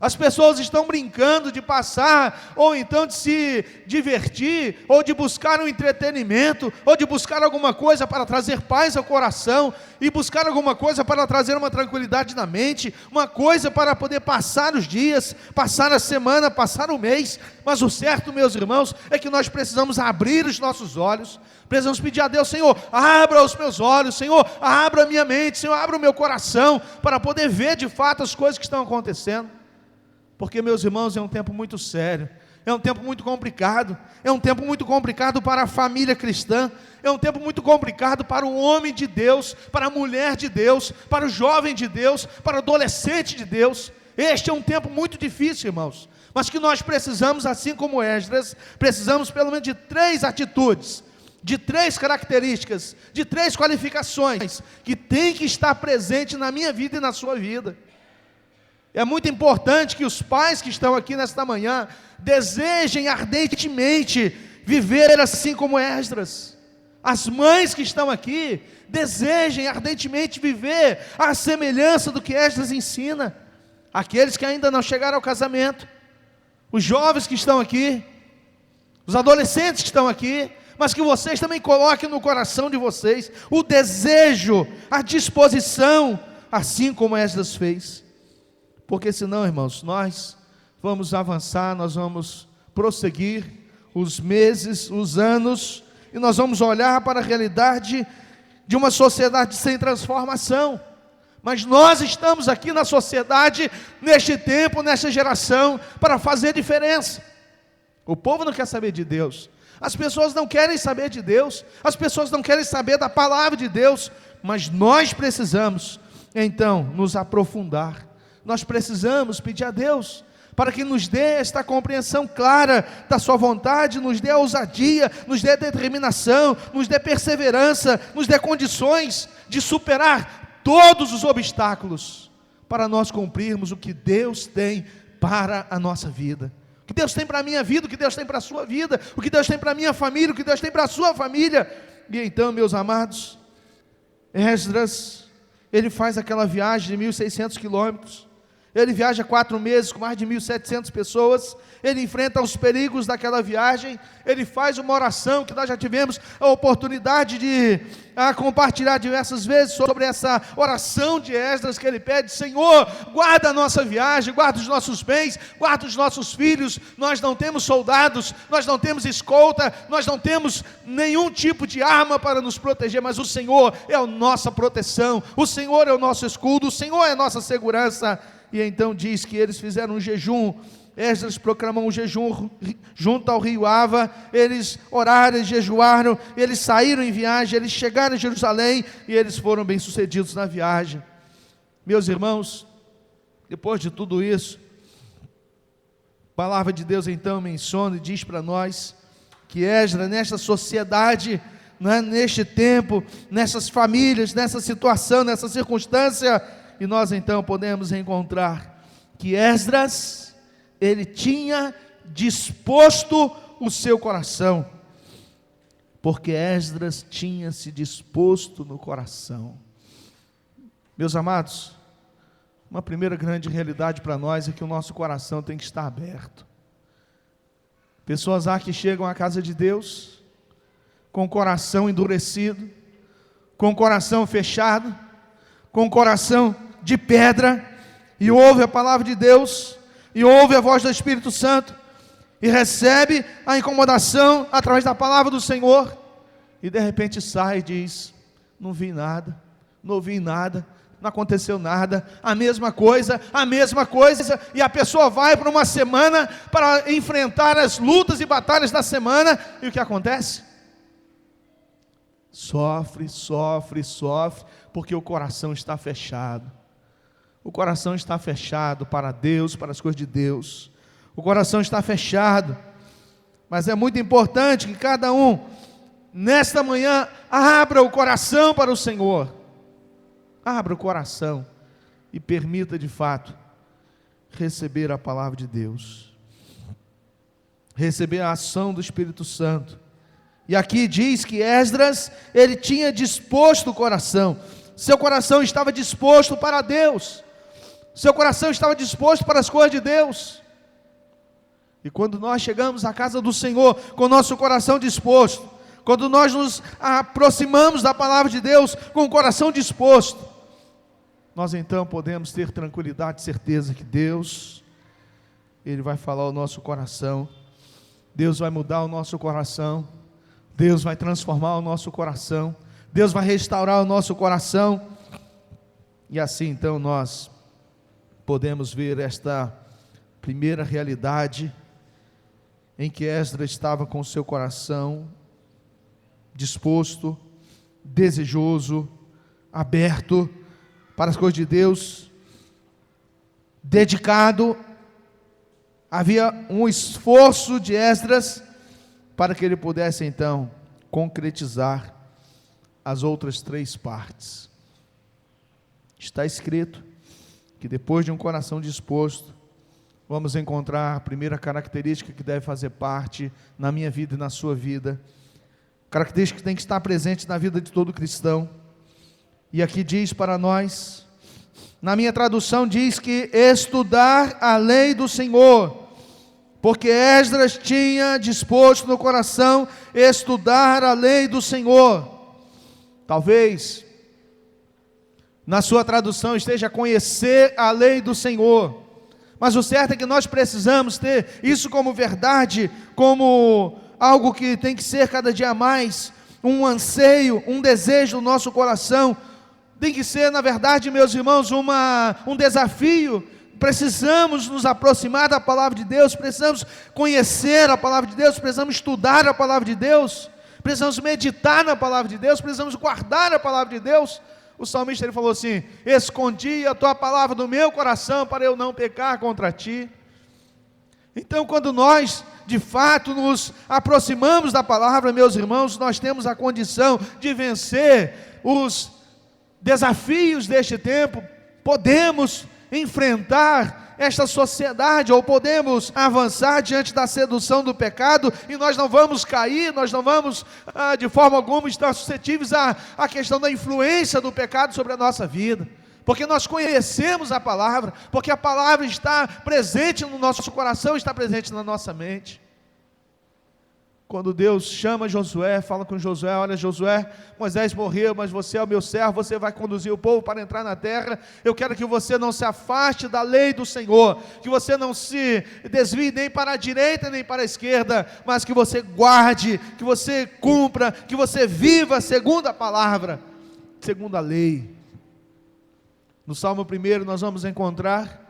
As pessoas estão brincando de passar, ou então de se divertir, ou de buscar um entretenimento, ou de buscar alguma coisa para trazer paz ao coração, e buscar alguma coisa para trazer uma tranquilidade na mente, uma coisa para poder passar os dias, passar a semana, passar o mês. Mas o certo, meus irmãos, é que nós precisamos abrir os nossos olhos, precisamos pedir a Deus: Senhor, abra os meus olhos, Senhor, abra a minha mente, Senhor, abra o meu coração, para poder ver de fato as coisas que estão acontecendo. Porque, meus irmãos, é um tempo muito sério, é um tempo muito complicado, é um tempo muito complicado para a família cristã, é um tempo muito complicado para o homem de Deus, para a mulher de Deus, para o jovem de Deus, para o adolescente de Deus. Este é um tempo muito difícil, irmãos, mas que nós precisamos, assim como Esdras, precisamos pelo menos de 3 atitudes, de 3 características, de 3 qualificações, que tem que estar presente na minha vida e na sua vida. É muito importante que os pais que estão aqui nesta manhã desejem ardentemente viver assim como Esdras. As mães que estão aqui desejem ardentemente viver à semelhança do que Esdras ensina. Aqueles que ainda não chegaram ao casamento, os jovens que estão aqui, os adolescentes que estão aqui, mas que vocês também coloquem no coração de vocês o desejo, a disposição, assim como Esdras fez. Porque senão, irmãos, nós vamos avançar, nós vamos prosseguir os meses, os anos, e nós vamos olhar para a realidade de uma sociedade sem transformação. Mas nós estamos aqui na sociedade, neste tempo, nesta geração, para fazer diferença. O povo não quer saber de Deus, as pessoas não querem saber de Deus, as pessoas não querem saber da palavra de Deus, mas nós precisamos, então, nos aprofundar. Nós precisamos pedir a Deus para que nos dê esta compreensão clara da sua vontade, nos dê ousadia, nos dê determinação, nos dê perseverança, nos dê condições de superar todos os obstáculos para nós cumprirmos o que Deus tem para a nossa vida. O que Deus tem para a minha vida, o que Deus tem para a sua vida, o que Deus tem para a minha família, o que Deus tem para a sua família. E então, meus amados, Esdras, ele faz aquela viagem de 1.600 quilômetros, ele viaja 4 meses com mais de 1.700 pessoas, ele enfrenta os perigos daquela viagem, ele faz uma oração que nós já tivemos a oportunidade de compartilhar diversas vezes sobre essa oração de Esdras, que ele pede: Senhor, guarda a nossa viagem, guarda os nossos bens, guarda os nossos filhos. Nós não temos soldados, nós não temos escolta, nós não temos nenhum tipo de arma para nos proteger, mas o Senhor é a nossa proteção, o Senhor é o nosso escudo, o Senhor é a nossa segurança. E então diz que eles fizeram um jejum Esdras proclamou um jejum junto ao rio Ava, eles oraram e jejuaram, eles saíram em viagem, eles chegaram em Jerusalém e eles foram bem-sucedidos na viagem. Meus irmãos, depois de tudo isso, a palavra de Deus então menciona e diz para nós que Esdras, nesta sociedade, neste tempo, nessas famílias, nessa situação, nessa circunstância, e nós então podemos encontrar que Esdras, ele tinha disposto o seu coração, porque Esdras tinha se disposto no coração. Meus amados, uma primeira grande realidade para nós é que o nosso coração tem que estar aberto. Pessoas há que chegam à casa de Deus com o coração endurecido, com o coração fechado, com o coração de pedra, e ouve a palavra de Deus, e ouve a voz do Espírito Santo, e recebe a incomodação através da palavra do Senhor, e de repente sai e diz: não vi nada, não ouvi nada, não aconteceu nada, a mesma coisa, e a pessoa vai para uma semana para enfrentar as lutas e batalhas da semana, e o que acontece? Sofre, porque o coração está fechado. O coração está fechado para Deus, para as coisas de Deus. O coração está fechado. Mas é muito importante que cada um, nesta manhã, abra o coração para o Senhor. Abra o coração e permita de fato receber a palavra de Deus, receber a ação do Espírito Santo. E aqui diz que Esdras, ele tinha disposto o coração, seu coração estava disposto para Deus, seu coração estava disposto para as coisas de Deus. E quando nós chegamos à casa do Senhor com o nosso coração disposto, quando nós nos aproximamos da palavra de Deus com o coração disposto, nós então podemos ter tranquilidade e certeza que Deus, Ele vai falar ao nosso coração, Deus vai mudar o nosso coração, Deus vai transformar o nosso coração, Deus vai restaurar o nosso coração, e assim então nós podemos ver esta primeira realidade, em que Esdras estava com o seu coração disposto, desejoso, aberto para as coisas de Deus, dedicado. Havia um esforço de Esdras para que ele pudesse então concretizar as outras 3 partes. Está escrito que depois de um coração disposto, vamos encontrar a primeira característica que deve fazer parte na minha vida e na sua vida, característica que tem que estar presente na vida de todo cristão. E aqui diz para nós, na minha tradução diz que estudar a lei do Senhor, porque Esdras tinha disposto no coração estudar a lei do Senhor. Talvez na sua tradução esteja conhecer a lei do Senhor, mas o certo é que nós precisamos ter isso como verdade, como algo que tem que ser cada dia mais um anseio, um desejo do nosso coração. Tem que ser, na verdade, meus irmãos, um desafio. Precisamos nos aproximar da palavra de Deus, precisamos conhecer a palavra de Deus, precisamos estudar a palavra de Deus, precisamos meditar na palavra de Deus, precisamos guardar a palavra de Deus. O salmista, ele falou assim: escondi a tua palavra no meu coração para eu não pecar contra ti. Então, quando nós de fato nos aproximamos da palavra, meus irmãos, nós temos a condição de vencer os desafios deste tempo, podemos enfrentar esta sociedade, ou podemos avançar diante da sedução do pecado, e nós não vamos cair, nós não vamos de forma alguma estar suscetíveis à questão da influência do pecado sobre a nossa vida, porque nós conhecemos a palavra, porque a palavra está presente no nosso coração, está presente na nossa mente. Quando Deus chama Josué, fala com Josué: olha Josué, Moisés morreu, mas você é o meu servo, você vai conduzir o povo para entrar na terra. Eu quero que você não se afaste da lei do Senhor, que você não se desvie nem para a direita nem para a esquerda, mas que você guarde, que você cumpra, que você viva segundo a palavra, segundo a lei. No Salmo 1 nós vamos encontrar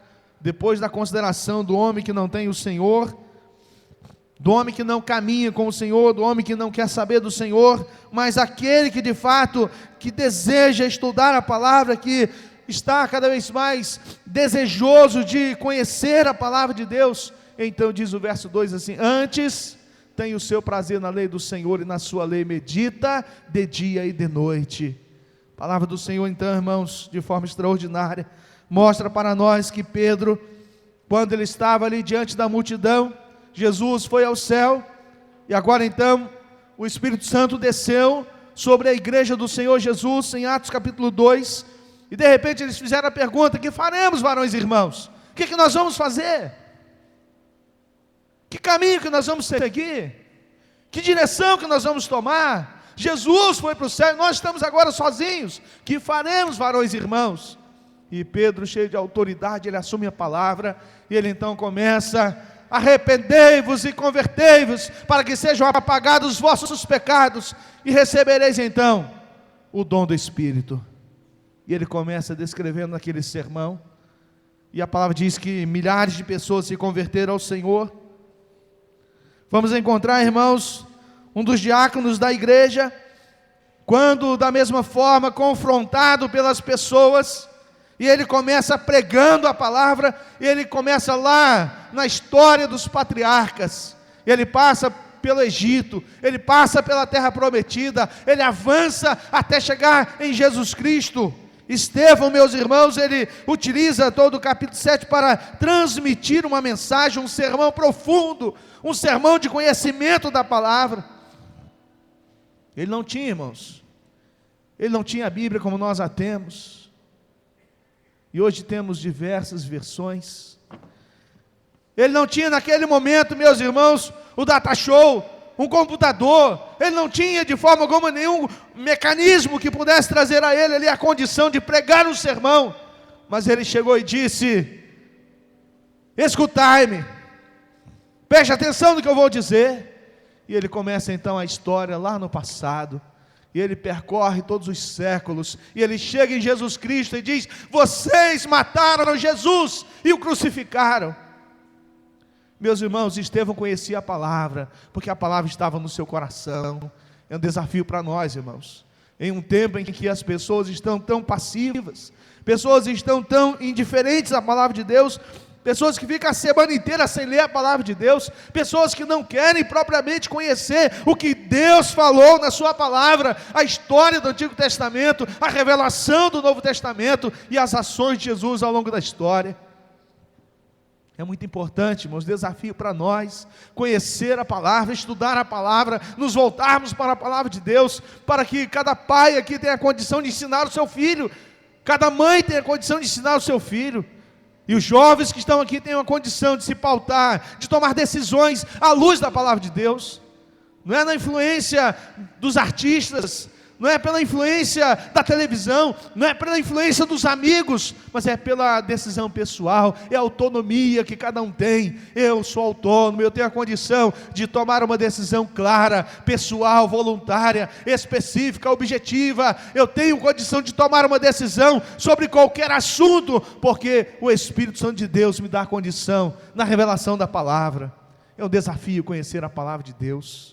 depois da consideração do homem que não tem o Senhor, do homem que não caminha com o Senhor, do homem que não quer saber do Senhor, mas aquele que de fato, que deseja estudar a palavra, que está cada vez mais desejoso de conhecer a palavra de Deus. Então diz o verso 2 assim: antes tem o seu prazer na lei do Senhor, e na sua lei medita de dia e de noite. A palavra do Senhor, então, irmãos, de forma extraordinária, mostra para nós que Pedro, quando ele estava ali diante da multidão, Jesus foi ao céu, e agora então o Espírito Santo desceu sobre a igreja do Senhor Jesus, em Atos capítulo 2, e de repente eles fizeram a pergunta: que faremos, varões e irmãos? O que nós vamos fazer? Que caminho que nós vamos seguir? Que direção que nós vamos tomar? Jesus foi para o céu e nós estamos agora sozinhos. Que faremos, varões e irmãos? E Pedro, cheio de autoridade, ele assume a palavra, e ele então começa: arrependei-vos e convertei-vos, para que sejam apagados os vossos pecados, e recebereis então o dom do Espírito. E ele começa descrevendo aquele sermão, e a palavra diz que milhares de pessoas se converteram ao Senhor. Vamos encontrar, irmãos, um dos diáconos da igreja, quando da mesma forma confrontado pelas pessoas, e ele começa pregando a palavra, e ele começa lá na história dos patriarcas, ele passa pelo Egito, ele passa pela terra prometida, ele avança até chegar em Jesus Cristo. Estevão, meus irmãos, ele utiliza todo o capítulo 7 para transmitir uma mensagem, um sermão profundo, um sermão de conhecimento da palavra. Ele não tinha, irmãos, ele não tinha a Bíblia como nós a temos, e hoje temos diversas versões. Ele não tinha naquele momento, meus irmãos, o data show, um computador. Ele não tinha de forma alguma nenhum mecanismo que pudesse trazer a ele ali a condição de pregar um sermão. Mas ele chegou e disse: escutai-me, preste atenção no que eu vou dizer. E ele começa então a história lá no passado, e ele percorre todos os séculos, e ele chega em Jesus Cristo e diz: vocês mataram Jesus e o crucificaram. Meus irmãos, Estevão conhecia a palavra, porque a palavra estava no seu coração. É um desafio para nós, irmãos, em um tempo em que as pessoas estão tão passivas, pessoas estão tão indiferentes à palavra de Deus, pessoas que ficam a semana inteira sem ler a palavra de Deus, pessoas que não querem propriamente conhecer o que Deus falou na sua palavra, a história do Antigo Testamento, a revelação do Novo Testamento e as ações de Jesus ao longo da história. É muito importante, irmãos, desafio para nós, conhecer a palavra, estudar a palavra, nos voltarmos para a palavra de Deus, para que cada pai aqui tenha a condição de ensinar o seu filho, cada mãe tenha a condição de ensinar o seu filho, e os jovens que estão aqui tenham a condição de se pautar, de tomar decisões à luz da palavra de Deus. Não é na influência dos artistas, não é pela influência da televisão, não é pela influência dos amigos, mas é pela decisão pessoal, é a autonomia que cada um tem. Eu sou autônomo, eu tenho a condição de tomar uma decisão clara, pessoal, voluntária, específica, objetiva. Eu tenho condição de tomar uma decisão sobre qualquer assunto, porque o Espírito Santo de Deus me dá a condição na revelação da palavra. É um desafio conhecer a palavra de Deus.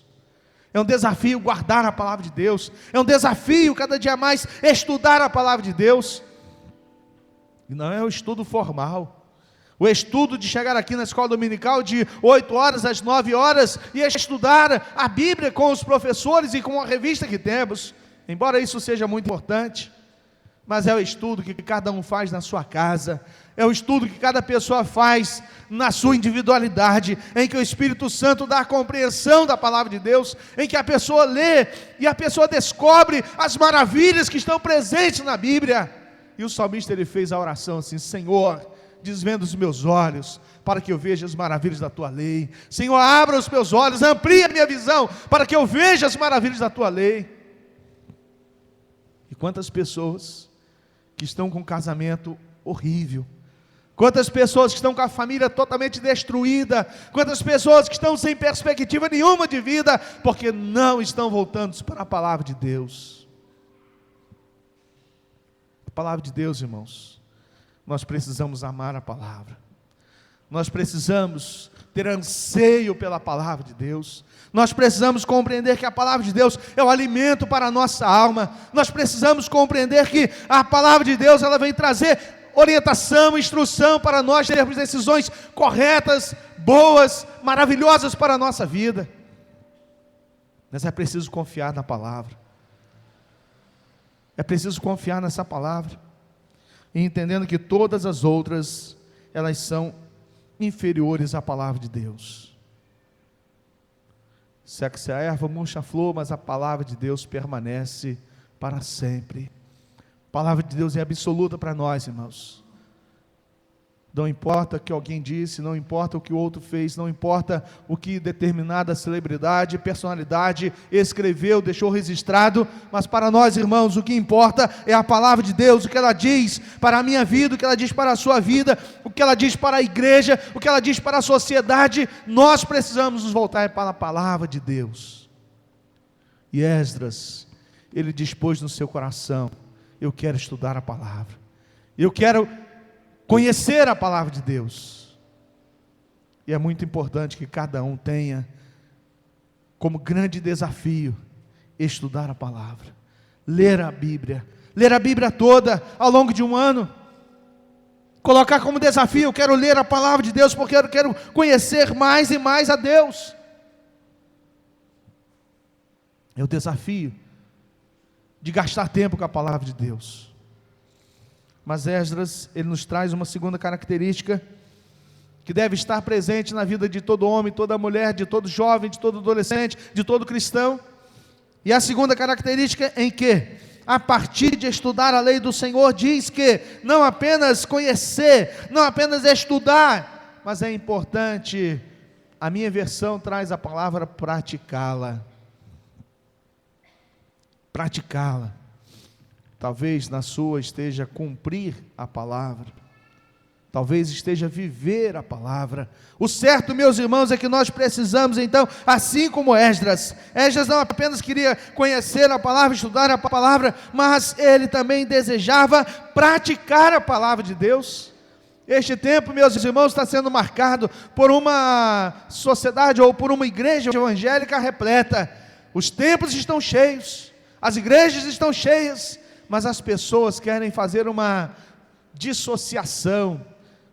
É um desafio guardar a palavra de Deus. É um desafio cada dia mais estudar a palavra de Deus. E não é o estudo formal, o estudo de chegar aqui na escola dominical de 8 horas às 9 horas e estudar a Bíblia com os professores e com a revista que temos. Embora isso seja muito importante, mas é o estudo que cada um faz na sua casa, é o estudo que cada pessoa faz na sua individualidade, em que o Espírito Santo dá a compreensão da palavra de Deus, em que a pessoa lê e a pessoa descobre as maravilhas que estão presentes na Bíblia. E o salmista, ele fez a oração assim: Senhor, desvenda os meus olhos, para que eu veja as maravilhas da tua lei. Senhor, abra os meus olhos, amplia a minha visão, para que eu veja as maravilhas da tua lei. E quantas pessoas que estão com um casamento horrível, quantas pessoas que estão com a família totalmente destruída, quantas pessoas que estão sem perspectiva nenhuma de vida, porque não estão voltando para a palavra de Deus. A palavra de Deus, irmãos, nós precisamos amar a palavra. Nós precisamos ter anseio pela palavra de Deus. Nós precisamos compreender que a palavra de Deus é o alimento para a nossa alma. Nós precisamos compreender que a palavra de Deus, ela vem trazer orientação, instrução para nós termos decisões corretas, boas, maravilhosas para a nossa vida. Mas é preciso confiar na palavra. É preciso confiar nessa palavra. E entendendo que todas as outras, elas são inferiores à palavra de Deus. Seca-se a erva, murcha a flor, mas a palavra de Deus permanece para sempre. A palavra de Deus é absoluta para nós, irmãos. Não importa o que alguém disse, não importa o que o outro fez, não importa o que determinada celebridade, personalidade escreveu, deixou registrado, mas para nós, irmãos, o que importa é a palavra de Deus, o que ela diz para a minha vida, o que ela diz para a sua vida, o que ela diz para a igreja, o que ela diz para a sociedade. Nós precisamos nos voltar para a palavra de Deus. E Esdras, ele dispôs no seu coração: eu quero estudar a palavra, eu quero conhecer a palavra de Deus. E é muito importante que cada um tenha como grande desafio estudar a palavra, ler a Bíblia toda ao longo de um ano. Colocar como desafio: eu quero ler a palavra de Deus porque eu quero conhecer mais e mais a Deus. É o desafio de gastar tempo com a palavra de Deus. Mas Esdras, ele nos traz uma segunda característica que deve estar presente na vida de todo homem, toda mulher, de todo jovem, de todo adolescente, de todo cristão. E a segunda característica em que, a partir de estudar a lei do Senhor, diz que não apenas conhecer, não apenas estudar, mas é importante, a minha versão traz a palavra praticá-la. Praticá-la. Talvez na sua esteja cumprir a palavra, talvez esteja viver a palavra. O certo, meus irmãos, é que nós precisamos então, assim como Esdras não apenas queria conhecer a palavra, estudar a palavra, mas ele também desejava praticar a palavra de Deus. Este tempo, meus irmãos, está sendo marcado por uma sociedade ou por uma igreja evangélica repleta. Os templos estão cheios, as igrejas estão cheias, mas as pessoas querem fazer uma dissociação,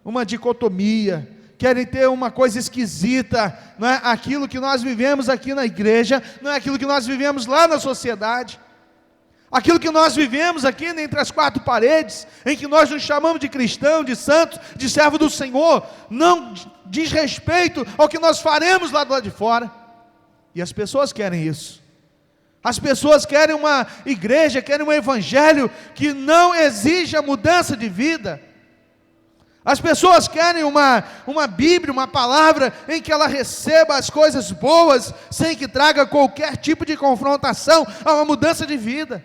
uma dicotomia, querem ter uma coisa esquisita, não é? Aquilo que nós vivemos aqui na igreja, não é aquilo que nós vivemos lá na sociedade, aquilo que nós vivemos aqui entre as quatro paredes, em que nós nos chamamos de cristão, de santo, de servo do Senhor, não diz respeito ao que nós faremos lá do lado de fora, e as pessoas querem isso. As pessoas querem uma igreja, querem um evangelho que não exija mudança de vida. As pessoas querem uma Bíblia, uma palavra em que ela receba as coisas boas, sem que traga qualquer tipo de confrontação a uma mudança de vida.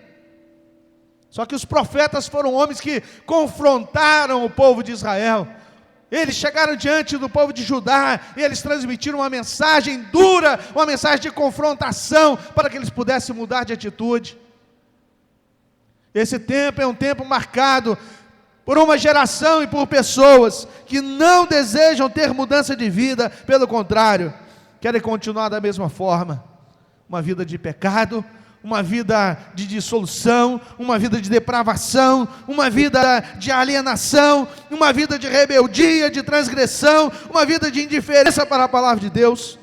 Só que os profetas foram homens que confrontaram o povo de Israel. Eles chegaram diante do povo de Judá e eles transmitiram uma mensagem dura, uma mensagem de confrontação, para que eles pudessem mudar de atitude. Esse tempo é um tempo marcado por uma geração e por pessoas que não desejam ter mudança de vida, pelo contrário, querem continuar da mesma forma, uma vida de pecado, uma vida de dissolução, uma vida de depravação, uma vida de alienação, uma vida de rebeldia, de transgressão, uma vida de indiferença para a palavra de Deus.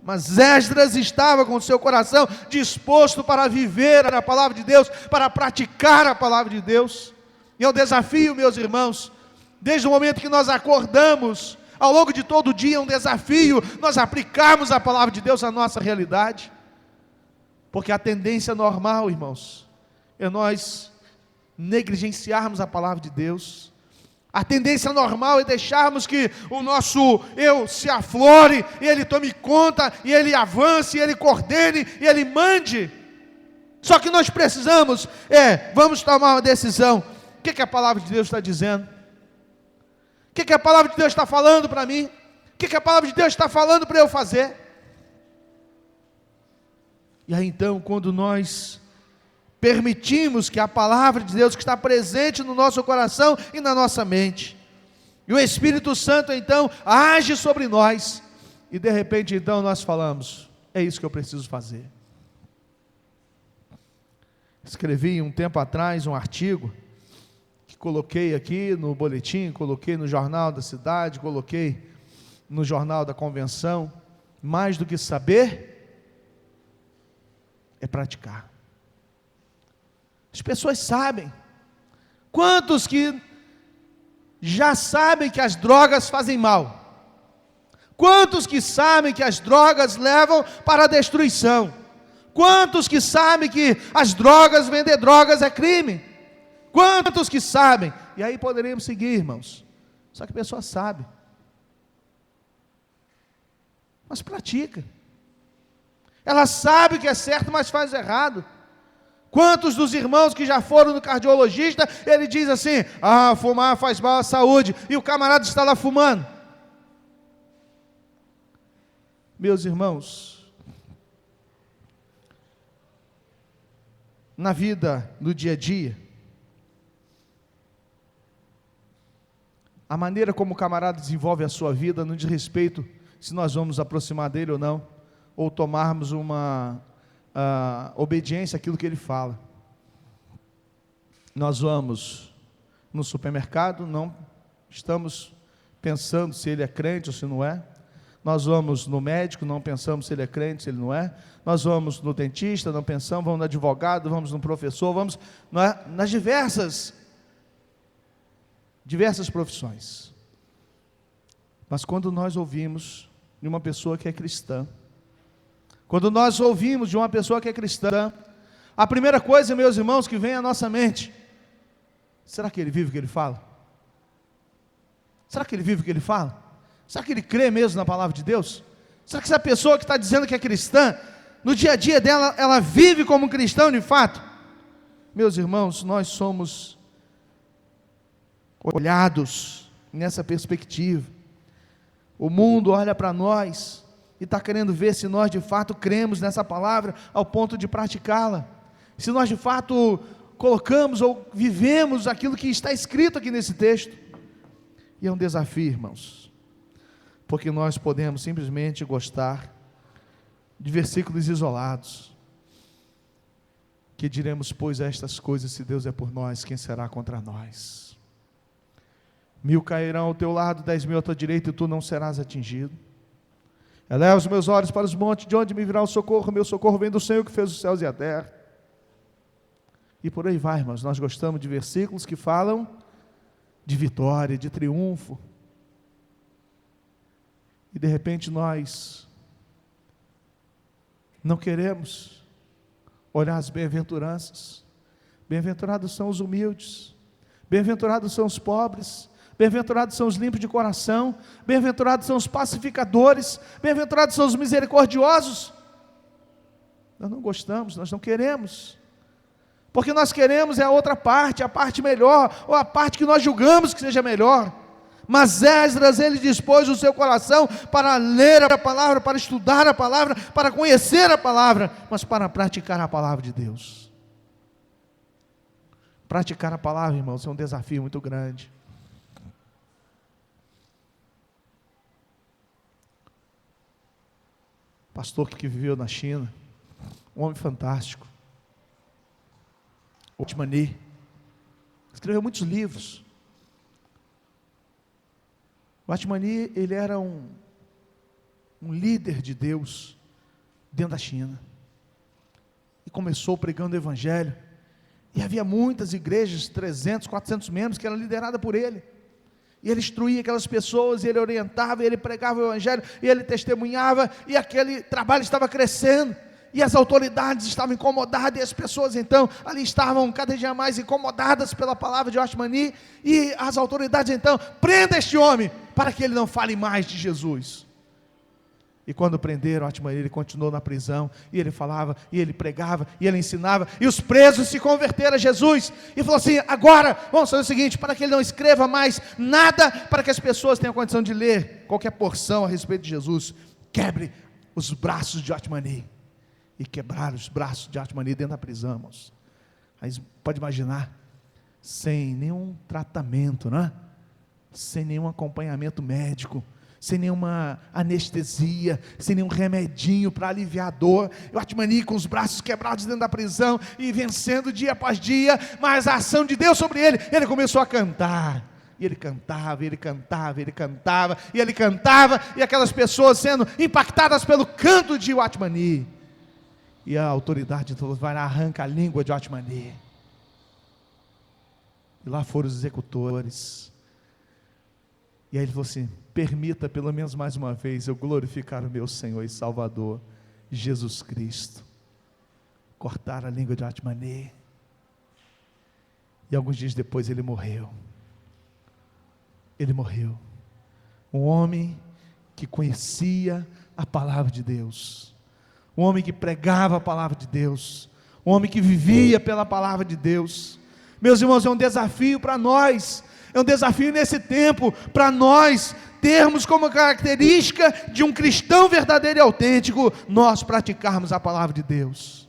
Mas Esdras estava com o seu coração disposto para viver a palavra de Deus, para praticar a palavra de Deus. E é um desafio, meus irmãos, desde o momento que nós acordamos, ao longo de todo o dia, é um desafio nós aplicarmos a palavra de Deus à nossa realidade. Porque a tendência normal, irmãos, é nós negligenciarmos a palavra de Deus. A tendência normal é deixarmos que o nosso eu se aflore, e ele tome conta, e ele avance, e ele coordene, e ele mande. Só que nós precisamos, vamos tomar uma decisão. O que a palavra de Deus está dizendo? O que a palavra de Deus está falando para mim? O que a palavra de Deus está falando para eu fazer? E aí então, quando nós permitimos que a palavra de Deus, que está presente no nosso coração e na nossa mente, E o Espírito Santo então age sobre nós, e de repente então nós falamos: é isso que eu preciso fazer. Escrevi um tempo atrás um artigo, que coloquei aqui no boletim, coloquei no jornal da cidade, coloquei no jornal da convenção. Mais do que saber, é praticar. As pessoas sabem. Quantos que já sabem que as drogas fazem mal? Quantos que sabem que as drogas levam para a destruição? Quantos que sabem que as drogas, vender drogas é crime? Quantos que sabem? E aí poderíamos seguir, irmãos. Só que a pessoa sabe, mas pratica. Ela sabe que é certo, mas faz errado. Quantos dos irmãos que já foram no cardiologista, ele diz assim: fumar faz mal à saúde, e o camarada está lá fumando. Meus irmãos, na vida, no dia a dia, a maneira como o camarada desenvolve a sua vida não diz respeito se nós vamos nos aproximar dele ou não, ou tomarmos uma obediência àquilo que ele fala. Nós vamos no supermercado, não estamos pensando se ele é crente ou se não é. Nós vamos no médico, não pensamos se ele é crente, se ele não é. Nós vamos no dentista, não pensamos, vamos no advogado, vamos no professor, vamos nas diversas profissões. Mas quando nós ouvimos de uma pessoa que é cristã, quando nós ouvimos de uma pessoa que é cristã, a primeira coisa, meus irmãos, que vem à nossa mente: será que ele vive o que ele fala? Será que ele vive o que ele fala? Será que ele crê mesmo na palavra de Deus? Será que essa pessoa que está dizendo que é cristã, no dia a dia dela, ela vive como um cristão de fato? Meus irmãos, nós somos olhados nessa perspectiva. O mundo olha para nós e está querendo ver se nós de fato cremos nessa palavra ao ponto de praticá-la, se nós de fato colocamos ou vivemos aquilo que está escrito aqui nesse texto. E é um desafio, irmãos, porque nós podemos simplesmente gostar de versículos isolados, que diremos: pois estas coisas, se Deus é por nós, quem será contra nós? 1000 cairão ao teu lado, 10.000 à tua direita, e tu não serás atingido. Eleva os meus olhos para os montes, de onde me virá o socorro? Meu socorro vem do Senhor que fez os céus e a terra. E por aí vai, irmãos. Nós gostamos de versículos que falam de vitória, de triunfo, e de repente nós não queremos olhar as bem-aventuranças. Bem-aventurados são os humildes, bem-aventurados são os pobres, bem-aventurados são os limpos de coração, bem-aventurados são os pacificadores, bem-aventurados são os misericordiosos. Nós não gostamos, nós não queremos, porque nós queremos a outra parte, a parte melhor, ou a parte que nós julgamos que seja melhor. Mas Esdras, ele dispôs o seu coração para ler a palavra, para estudar a palavra, para conhecer a palavra, mas para praticar a palavra de Deus. Praticar a palavra, irmãos, é um desafio muito grande. Pastor que viveu na China, um homem fantástico, Watchman, escreveu muitos livros. Watchman, ele era um líder de Deus dentro da China, e começou pregando o evangelho, e havia muitas igrejas, 300, 400 membros, que eram lideradas por ele, e ele instruía aquelas pessoas, e ele orientava, e ele pregava o evangelho, e ele testemunhava, e aquele trabalho estava crescendo, e as autoridades estavam incomodadas, e as pessoas então ali estavam cada dia mais incomodadas pela palavra de Watchman, e as autoridades então: prenda este homem, para que ele não fale mais de Jesus. E quando prenderam Watchman, ele continuou na prisão, e ele falava, e ele pregava, e ele ensinava, e os presos se converteram a Jesus, e falou assim: agora vamos fazer o seguinte, para que ele não escreva mais nada, para que as pessoas tenham condição de ler qualquer porção a respeito de Jesus, quebre os braços de Watchman. E quebraram os braços de Watchman dentro da prisão, irmãos. Aí pode imaginar, sem nenhum tratamento, né? sem nenhum acompanhamento médico, sem nenhuma anestesia, sem nenhum remedinho para aliviar a dor. E o Watmani com os braços quebrados dentro da prisão e vencendo dia após dia, mas a ação de Deus sobre ele, ele começou a cantar. E ele cantava, ele cantava, ele cantava, e ele cantava, e aquelas pessoas sendo impactadas pelo canto de Watmani. E a autoridade falou: vai lá, arranca a língua de Watmani. E lá foram os executores. E aí ele falou assim: permita pelo menos mais uma vez eu glorificar o meu Senhor e Salvador, Jesus Cristo. Cortaram a língua de Watmani. E alguns dias depois ele morreu. Ele morreu. Um homem que conhecia a palavra de Deus. Um homem que pregava a palavra de Deus. Um homem que vivia pela palavra de Deus. Meus irmãos, é um desafio para nós. É um desafio nesse tempo para nós termos como característica de um cristão verdadeiro e autêntico, nós praticarmos a palavra de Deus.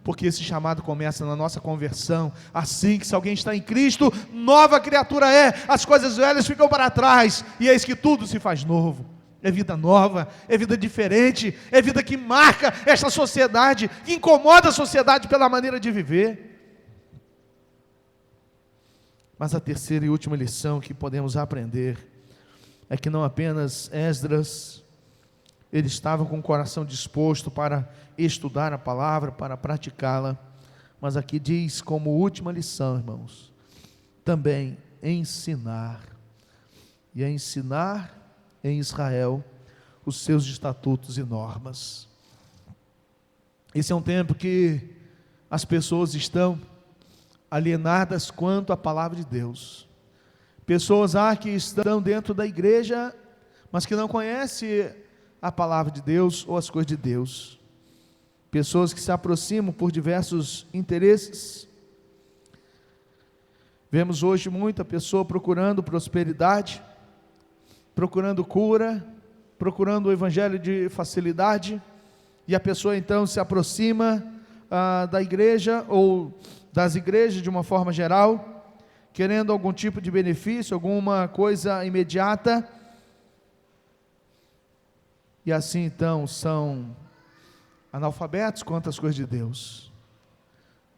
Porque esse chamado começa na nossa conversão. Assim que se alguém está em Cristo, nova criatura é. As coisas velhas ficam para trás, e eis que tudo se faz novo. É vida nova, é vida diferente, é vida que marca esta sociedade, que incomoda a sociedade pela maneira de viver. Mas a terceira e última lição que podemos aprender é que não apenas Esdras, ele estava com o coração disposto para estudar a palavra, para praticá-la, mas aqui diz como última lição, irmãos, também ensinar, e a ensinar em Israel os seus estatutos e normas. Esse é um tempo que as pessoas estão alienadas quanto à palavra de Deus. Pessoas que estão dentro da igreja, mas que não conhecem a palavra de Deus ou as coisas de Deus. Pessoas que se aproximam por diversos interesses. Vemos hoje muita pessoa procurando prosperidade, procurando cura, procurando o evangelho de facilidade, e a pessoa então se aproxima da igreja ou das igrejas de uma forma geral, querendo algum tipo de benefício, alguma coisa imediata, e assim então são analfabetos quanto às coisas de Deus.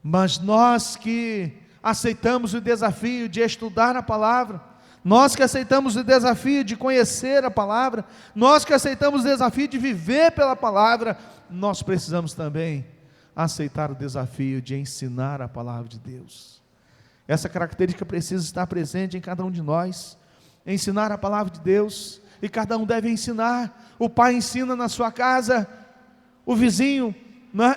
Mas nós que aceitamos o desafio de estudar a palavra, nós que aceitamos o desafio de conhecer a palavra, nós que aceitamos o desafio de viver pela palavra, nós precisamos também aceitar o desafio de ensinar a palavra de Deus. Essa característica precisa estar presente em cada um de nós, ensinar a palavra de Deus, e cada um deve ensinar. O pai ensina na sua casa, o vizinho,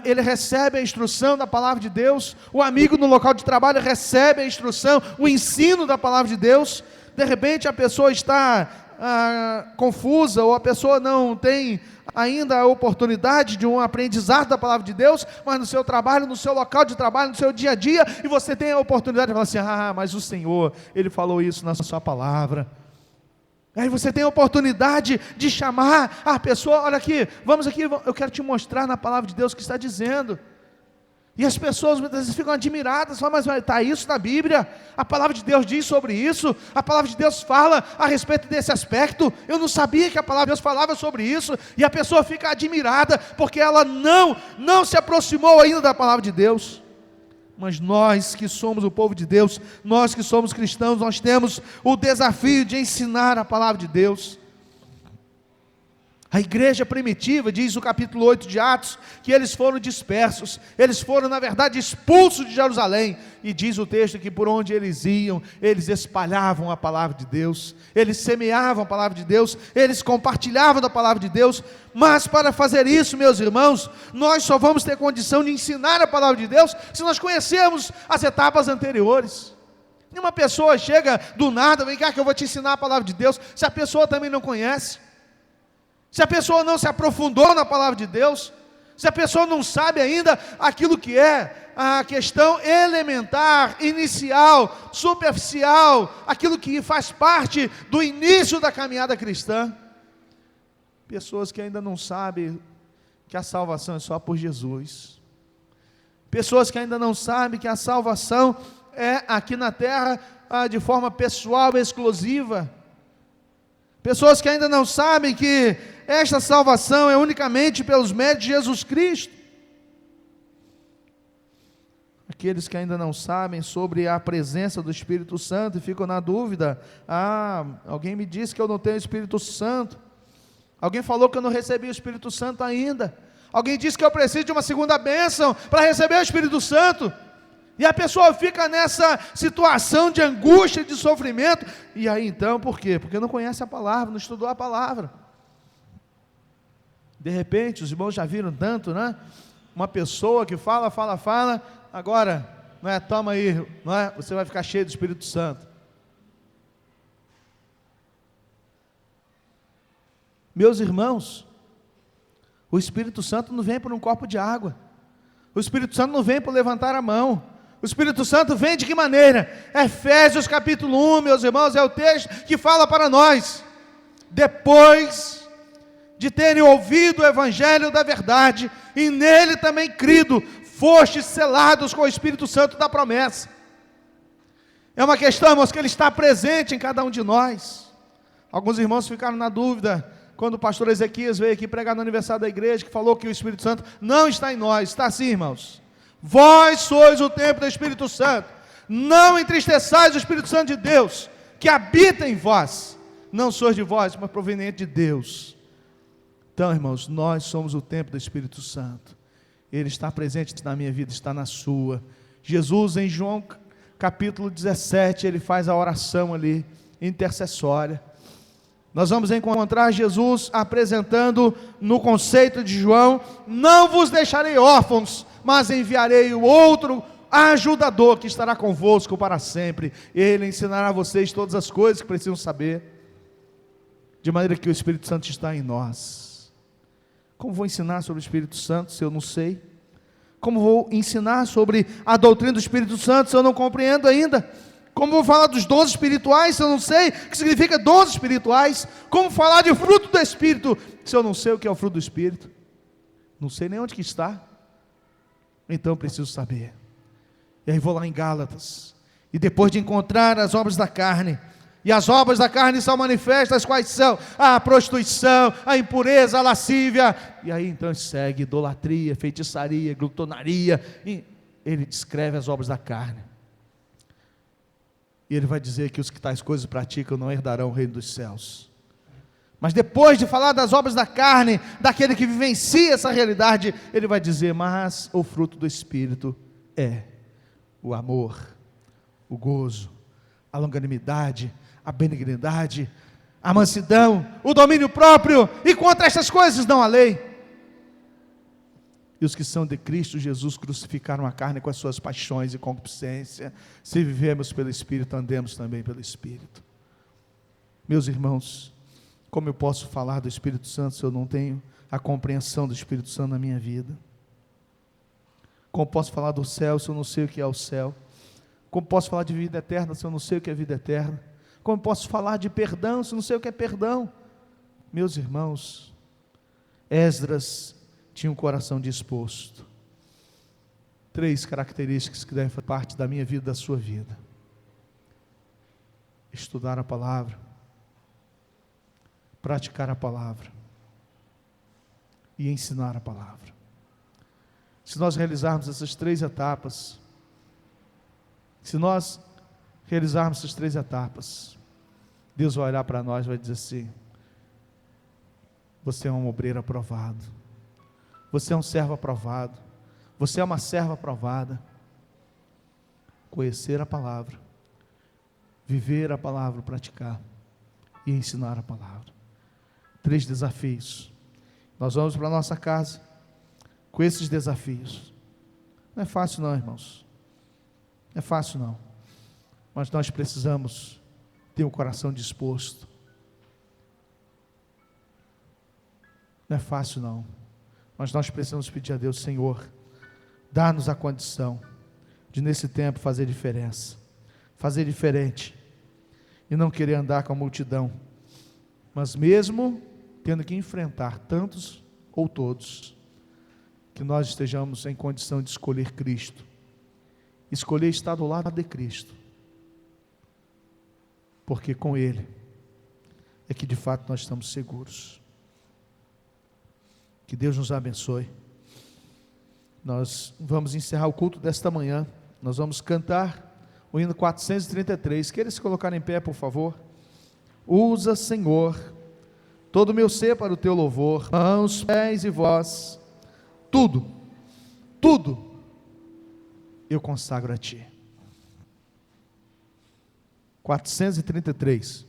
ele recebe a instrução da palavra de Deus, o amigo no local de trabalho recebe a instrução, o ensino da palavra de Deus. De repente a pessoa está confusa, ou a pessoa não tem ainda a oportunidade de um aprendizado da palavra de Deus, mas no seu trabalho, no seu local de trabalho, no seu dia a dia, e você tem a oportunidade de falar assim: mas o Senhor, Ele falou isso na sua palavra. Aí você tem a oportunidade de chamar a pessoa: olha aqui, vamos aqui, eu quero te mostrar na palavra de Deus o que está dizendo. E as pessoas muitas vezes ficam admiradas, falam: mas está isso na Bíblia? A palavra de Deus diz sobre isso? A palavra de Deus fala a respeito desse aspecto? Eu não sabia que a palavra de Deus falava sobre isso. E a pessoa fica admirada, porque ela não se aproximou ainda da palavra de Deus. Mas nós que somos o povo de Deus, nós que somos cristãos, nós temos o desafio de ensinar a palavra de Deus. A igreja primitiva, diz o capítulo 8 de Atos, que eles foram dispersos, eles foram na verdade expulsos de Jerusalém, e diz o texto que por onde eles iam, eles espalhavam a palavra de Deus, eles semeavam a palavra de Deus, eles compartilhavam da palavra de Deus. Mas para fazer isso, meus irmãos, nós só vamos ter condição de ensinar a palavra de Deus, se nós conhecermos as etapas anteriores. Nenhuma pessoa chega do nada: vem cá que eu vou te ensinar a palavra de Deus, se a pessoa também não conhece. Se a pessoa não se aprofundou na palavra de Deus, se a pessoa não sabe ainda aquilo que é a questão elementar, inicial, superficial, aquilo que faz parte do início da caminhada cristã. Pessoas que ainda não sabem que a salvação é só por Jesus. Pessoas que ainda não sabem que a salvação é aqui na terra de forma pessoal, exclusiva. Pessoas que ainda não sabem que esta salvação é unicamente pelos méritos de Jesus Cristo. Aqueles que ainda não sabem sobre a presença do Espírito Santo e ficam na dúvida: alguém me disse que eu não tenho Espírito Santo, alguém falou que eu não recebi o Espírito Santo ainda, alguém disse que eu preciso de uma segunda bênção para receber o Espírito Santo, e a pessoa fica nessa situação de angústia, de sofrimento. E aí então, por quê? Porque não conhece a palavra, não estudou a palavra. De repente, os irmãos já viram tanto, né? Uma pessoa que fala, agora, não é, toma aí, não é? Você vai ficar cheio do Espírito Santo. Meus irmãos, o Espírito Santo não vem por um copo de água, o Espírito Santo não vem por levantar a mão. O Espírito Santo vem de que maneira? Efésios capítulo 1, meus irmãos, é o texto que fala para nós: depois de terem ouvido o Evangelho da verdade, e nele também crido, fostes selados com o Espírito Santo da promessa. É uma questão, irmãos, que ele está presente em cada um de nós. Alguns irmãos ficaram na dúvida, quando o pastor Ezequias veio aqui pregar no aniversário da igreja, que falou que o Espírito Santo não está em nós. Está sim, irmãos. Vós sois o templo do Espírito Santo, não entristeçais o Espírito Santo de Deus, que habita em vós, não sois de vós, mas proveniente de Deus. Então, irmãos, nós somos o templo do Espírito Santo, ele está presente na minha vida, está na sua. Jesus, em João capítulo 17, ele faz a oração ali, intercessória. Nós vamos encontrar Jesus apresentando no conceito de João: não vos deixarei órfãos, mas enviarei o outro ajudador que estará convosco para sempre. Ele ensinará a vocês todas as coisas que precisam saber, de maneira que o Espírito Santo está em nós. Como vou ensinar sobre o Espírito Santo se eu não sei? Como vou ensinar sobre a doutrina do Espírito Santo se eu não compreendo ainda? Como vou falar dos dons espirituais se eu não sei o que significa dons espirituais? Como falar de fruto do Espírito se eu não sei o que é o fruto do Espírito? Não sei nem onde que está. Então eu preciso saber. E aí vou lá em Gálatas, e depois de encontrar as obras da carne, e as obras da carne são manifestas, quais são? A prostituição, a impureza, a lascívia, e aí então segue idolatria, feitiçaria, glutonaria, e ele descreve as obras da carne, e ele vai dizer que os que tais coisas praticam não herdarão o reino dos céus. Mas depois de falar das obras da carne, daquele que vivencia essa realidade, ele vai dizer: mas o fruto do Espírito é o amor, o gozo, a longanimidade, a benignidade, a mansidão, o domínio próprio, e contra estas coisas não há lei. E os que são de Cristo Jesus crucificaram a carne com as suas paixões e concupiscência. Se vivemos pelo Espírito, andemos também pelo Espírito. Meus irmãos, como eu posso falar do Espírito Santo se eu não tenho a compreensão do Espírito Santo na minha vida? Como posso falar do céu se eu não sei o que é o céu? Como posso falar de vida eterna se eu não sei o que é vida eterna? Como posso falar de perdão se eu não sei o que é perdão? Meus irmãos, Esdras tinha um coração disposto. 3 características que devem fazer parte da minha vida e da sua vida: estudar a palavra, praticar a palavra e ensinar a palavra. Se nós realizarmos essas 3 etapas, Deus vai olhar para nós e vai dizer assim: você é um obreiro aprovado, você é um servo aprovado, você é uma serva aprovada. Conhecer a palavra, viver a palavra, praticar e ensinar a palavra. 3 desafios. Nós vamos para a nossa casa com esses desafios. Não é fácil não, irmãos. Não é fácil não. Mas nós precisamos ter um coração disposto. Não é fácil não. Mas nós precisamos pedir a Deus: Senhor, dá-nos a condição de nesse tempo fazer diferença, fazer diferente, e não querer andar com a multidão, mas mesmo tendo que enfrentar tantos ou todos, que nós estejamos em condição de escolher Cristo, escolher estar do lado de Cristo, porque com Ele é que de fato nós estamos seguros. Que Deus nos abençoe. Nós vamos encerrar o culto desta manhã. Nós vamos cantar o hino 433. Queira se colocar em pé, por favor. Usa, Senhor, todo o meu ser para o teu louvor, mãos, pés e voz, tudo, tudo eu consagro a ti. 433.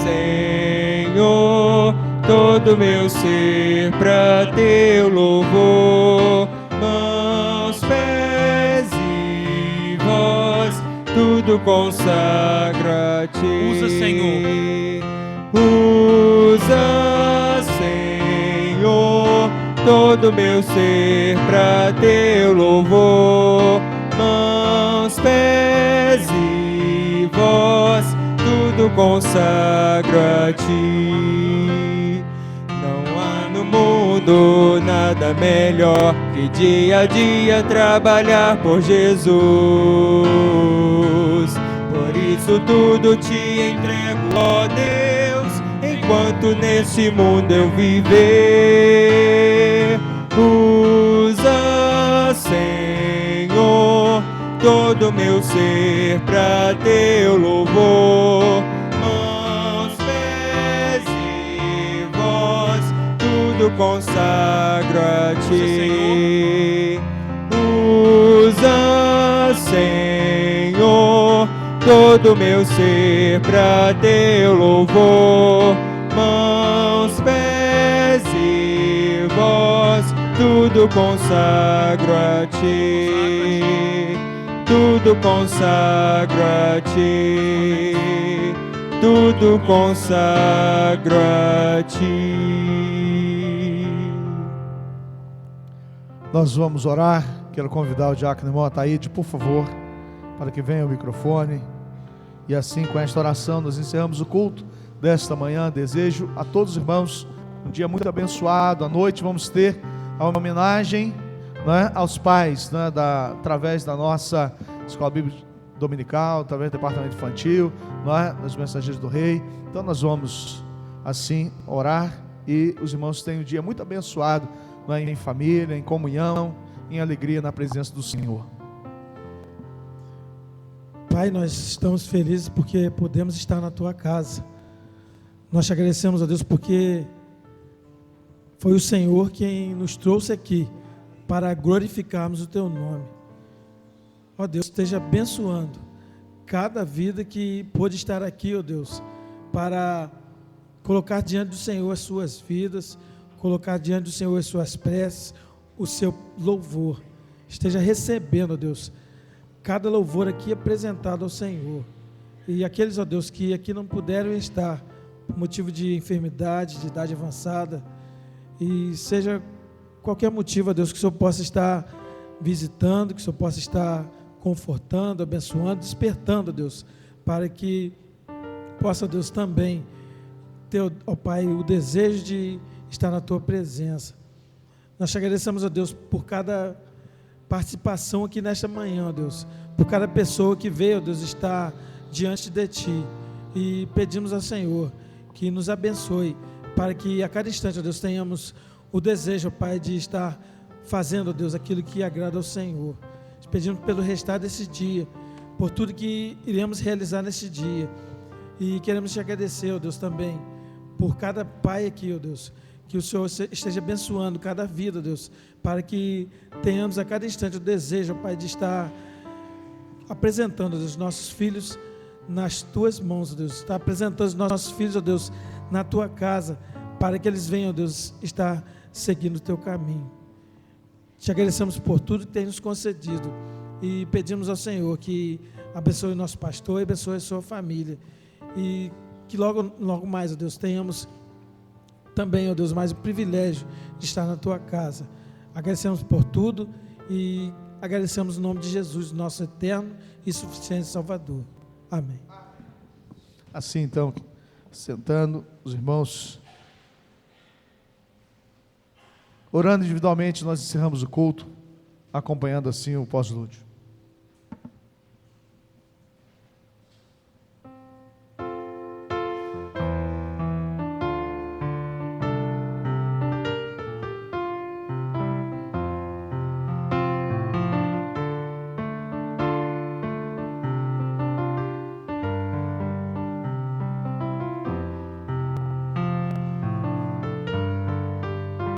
Senhor, todo meu ser para teu louvor, mãos, pés e voz, tudo consagra a ti. Usa, Senhor. Usa, Senhor, todo meu ser para teu louvor, mãos, pés e voz, tudo consagro a ti. Não há no mundo nada melhor que dia a dia trabalhar por Jesus. Por isso tudo te entrego, ó Deus, enquanto nesse mundo eu viver. Usa, Senhor, todo meu ser para teu louvor, mãos, pés e voz, tudo consagro a ti. Usa, Senhor, todo meu ser para teu louvor, mãos, pés e voz, tudo consagro a ti. Tudo consagro a ti, tudo consagro a ti. Nós vamos orar. Quero convidar o diácono irmão Ataíde, por favor, para que venha o microfone. E assim, com esta oração, nós encerramos o culto desta manhã. Desejo a todos os irmãos um dia muito abençoado. À noite vamos ter a homenagem, né, aos pais, né, através da nossa Escola Bíblica Dominical, através do Departamento Infantil, né, das Mensageiros do Rei. Então nós vamos assim orar e os irmãos tenham um dia muito abençoado, né, em família, em comunhão, em alegria na presença do Senhor. Pai, nós estamos felizes porque podemos estar na Tua casa. Nós te agradecemos, ó Deus, porque foi o Senhor quem nos trouxe aqui para glorificarmos o Teu nome. Ó Deus, esteja abençoando cada vida que pôde estar aqui, ó Deus, para colocar diante do Senhor as suas vidas, colocar diante do Senhor as suas preces, o seu louvor. Esteja recebendo, ó Deus, cada louvor aqui apresentado ao Senhor. E aqueles, ó Deus, que aqui não puderam estar por motivo de enfermidade, de idade avançada, e seja qualquer motivo, ó Deus, que o Senhor possa estar visitando, que o Senhor possa estar confortando, abençoando, despertando, ó Deus, para que possa, ó Deus, também ter, ó Pai, o desejo de estar na Tua presença. Nós te agradecemos, ó Deus, por cada participação aqui nesta manhã, ó Deus, por cada pessoa que veio, ó Deus, estar diante de Ti, e pedimos ao Senhor que nos abençoe, para que a cada instante, ó Deus, tenhamos o desejo, ó Pai, de estar fazendo, ó Deus, aquilo que agrada ao Senhor. Te pedimos pelo restar desse dia, por tudo que iremos realizar nesse dia, e queremos te agradecer, ó Deus, também, por cada pai aqui, ó Deus, que o Senhor esteja abençoando cada vida, ó Deus, para que tenhamos a cada instante o desejo, ó Pai, de estar apresentando, ó Deus, nossos filhos nas Tuas mãos, ó Deus, estar apresentando os nossos filhos, ó Deus, na Tua casa, para que eles venham, ó Deus, estar seguindo o Teu caminho. Te agradecemos por tudo que tem nos concedido e pedimos ao Senhor que abençoe o nosso pastor e abençoe a sua família. E que logo mais, ó Deus, tenhamos também, ó Deus, mais o privilégio de estar na tua casa. Agradecemos por tudo e agradecemos o nome de Jesus, nosso eterno e suficiente Salvador. Amém. Assim, então, sentando, os irmãos, orando individualmente, nós encerramos o culto, acompanhando assim o pós-lúdio.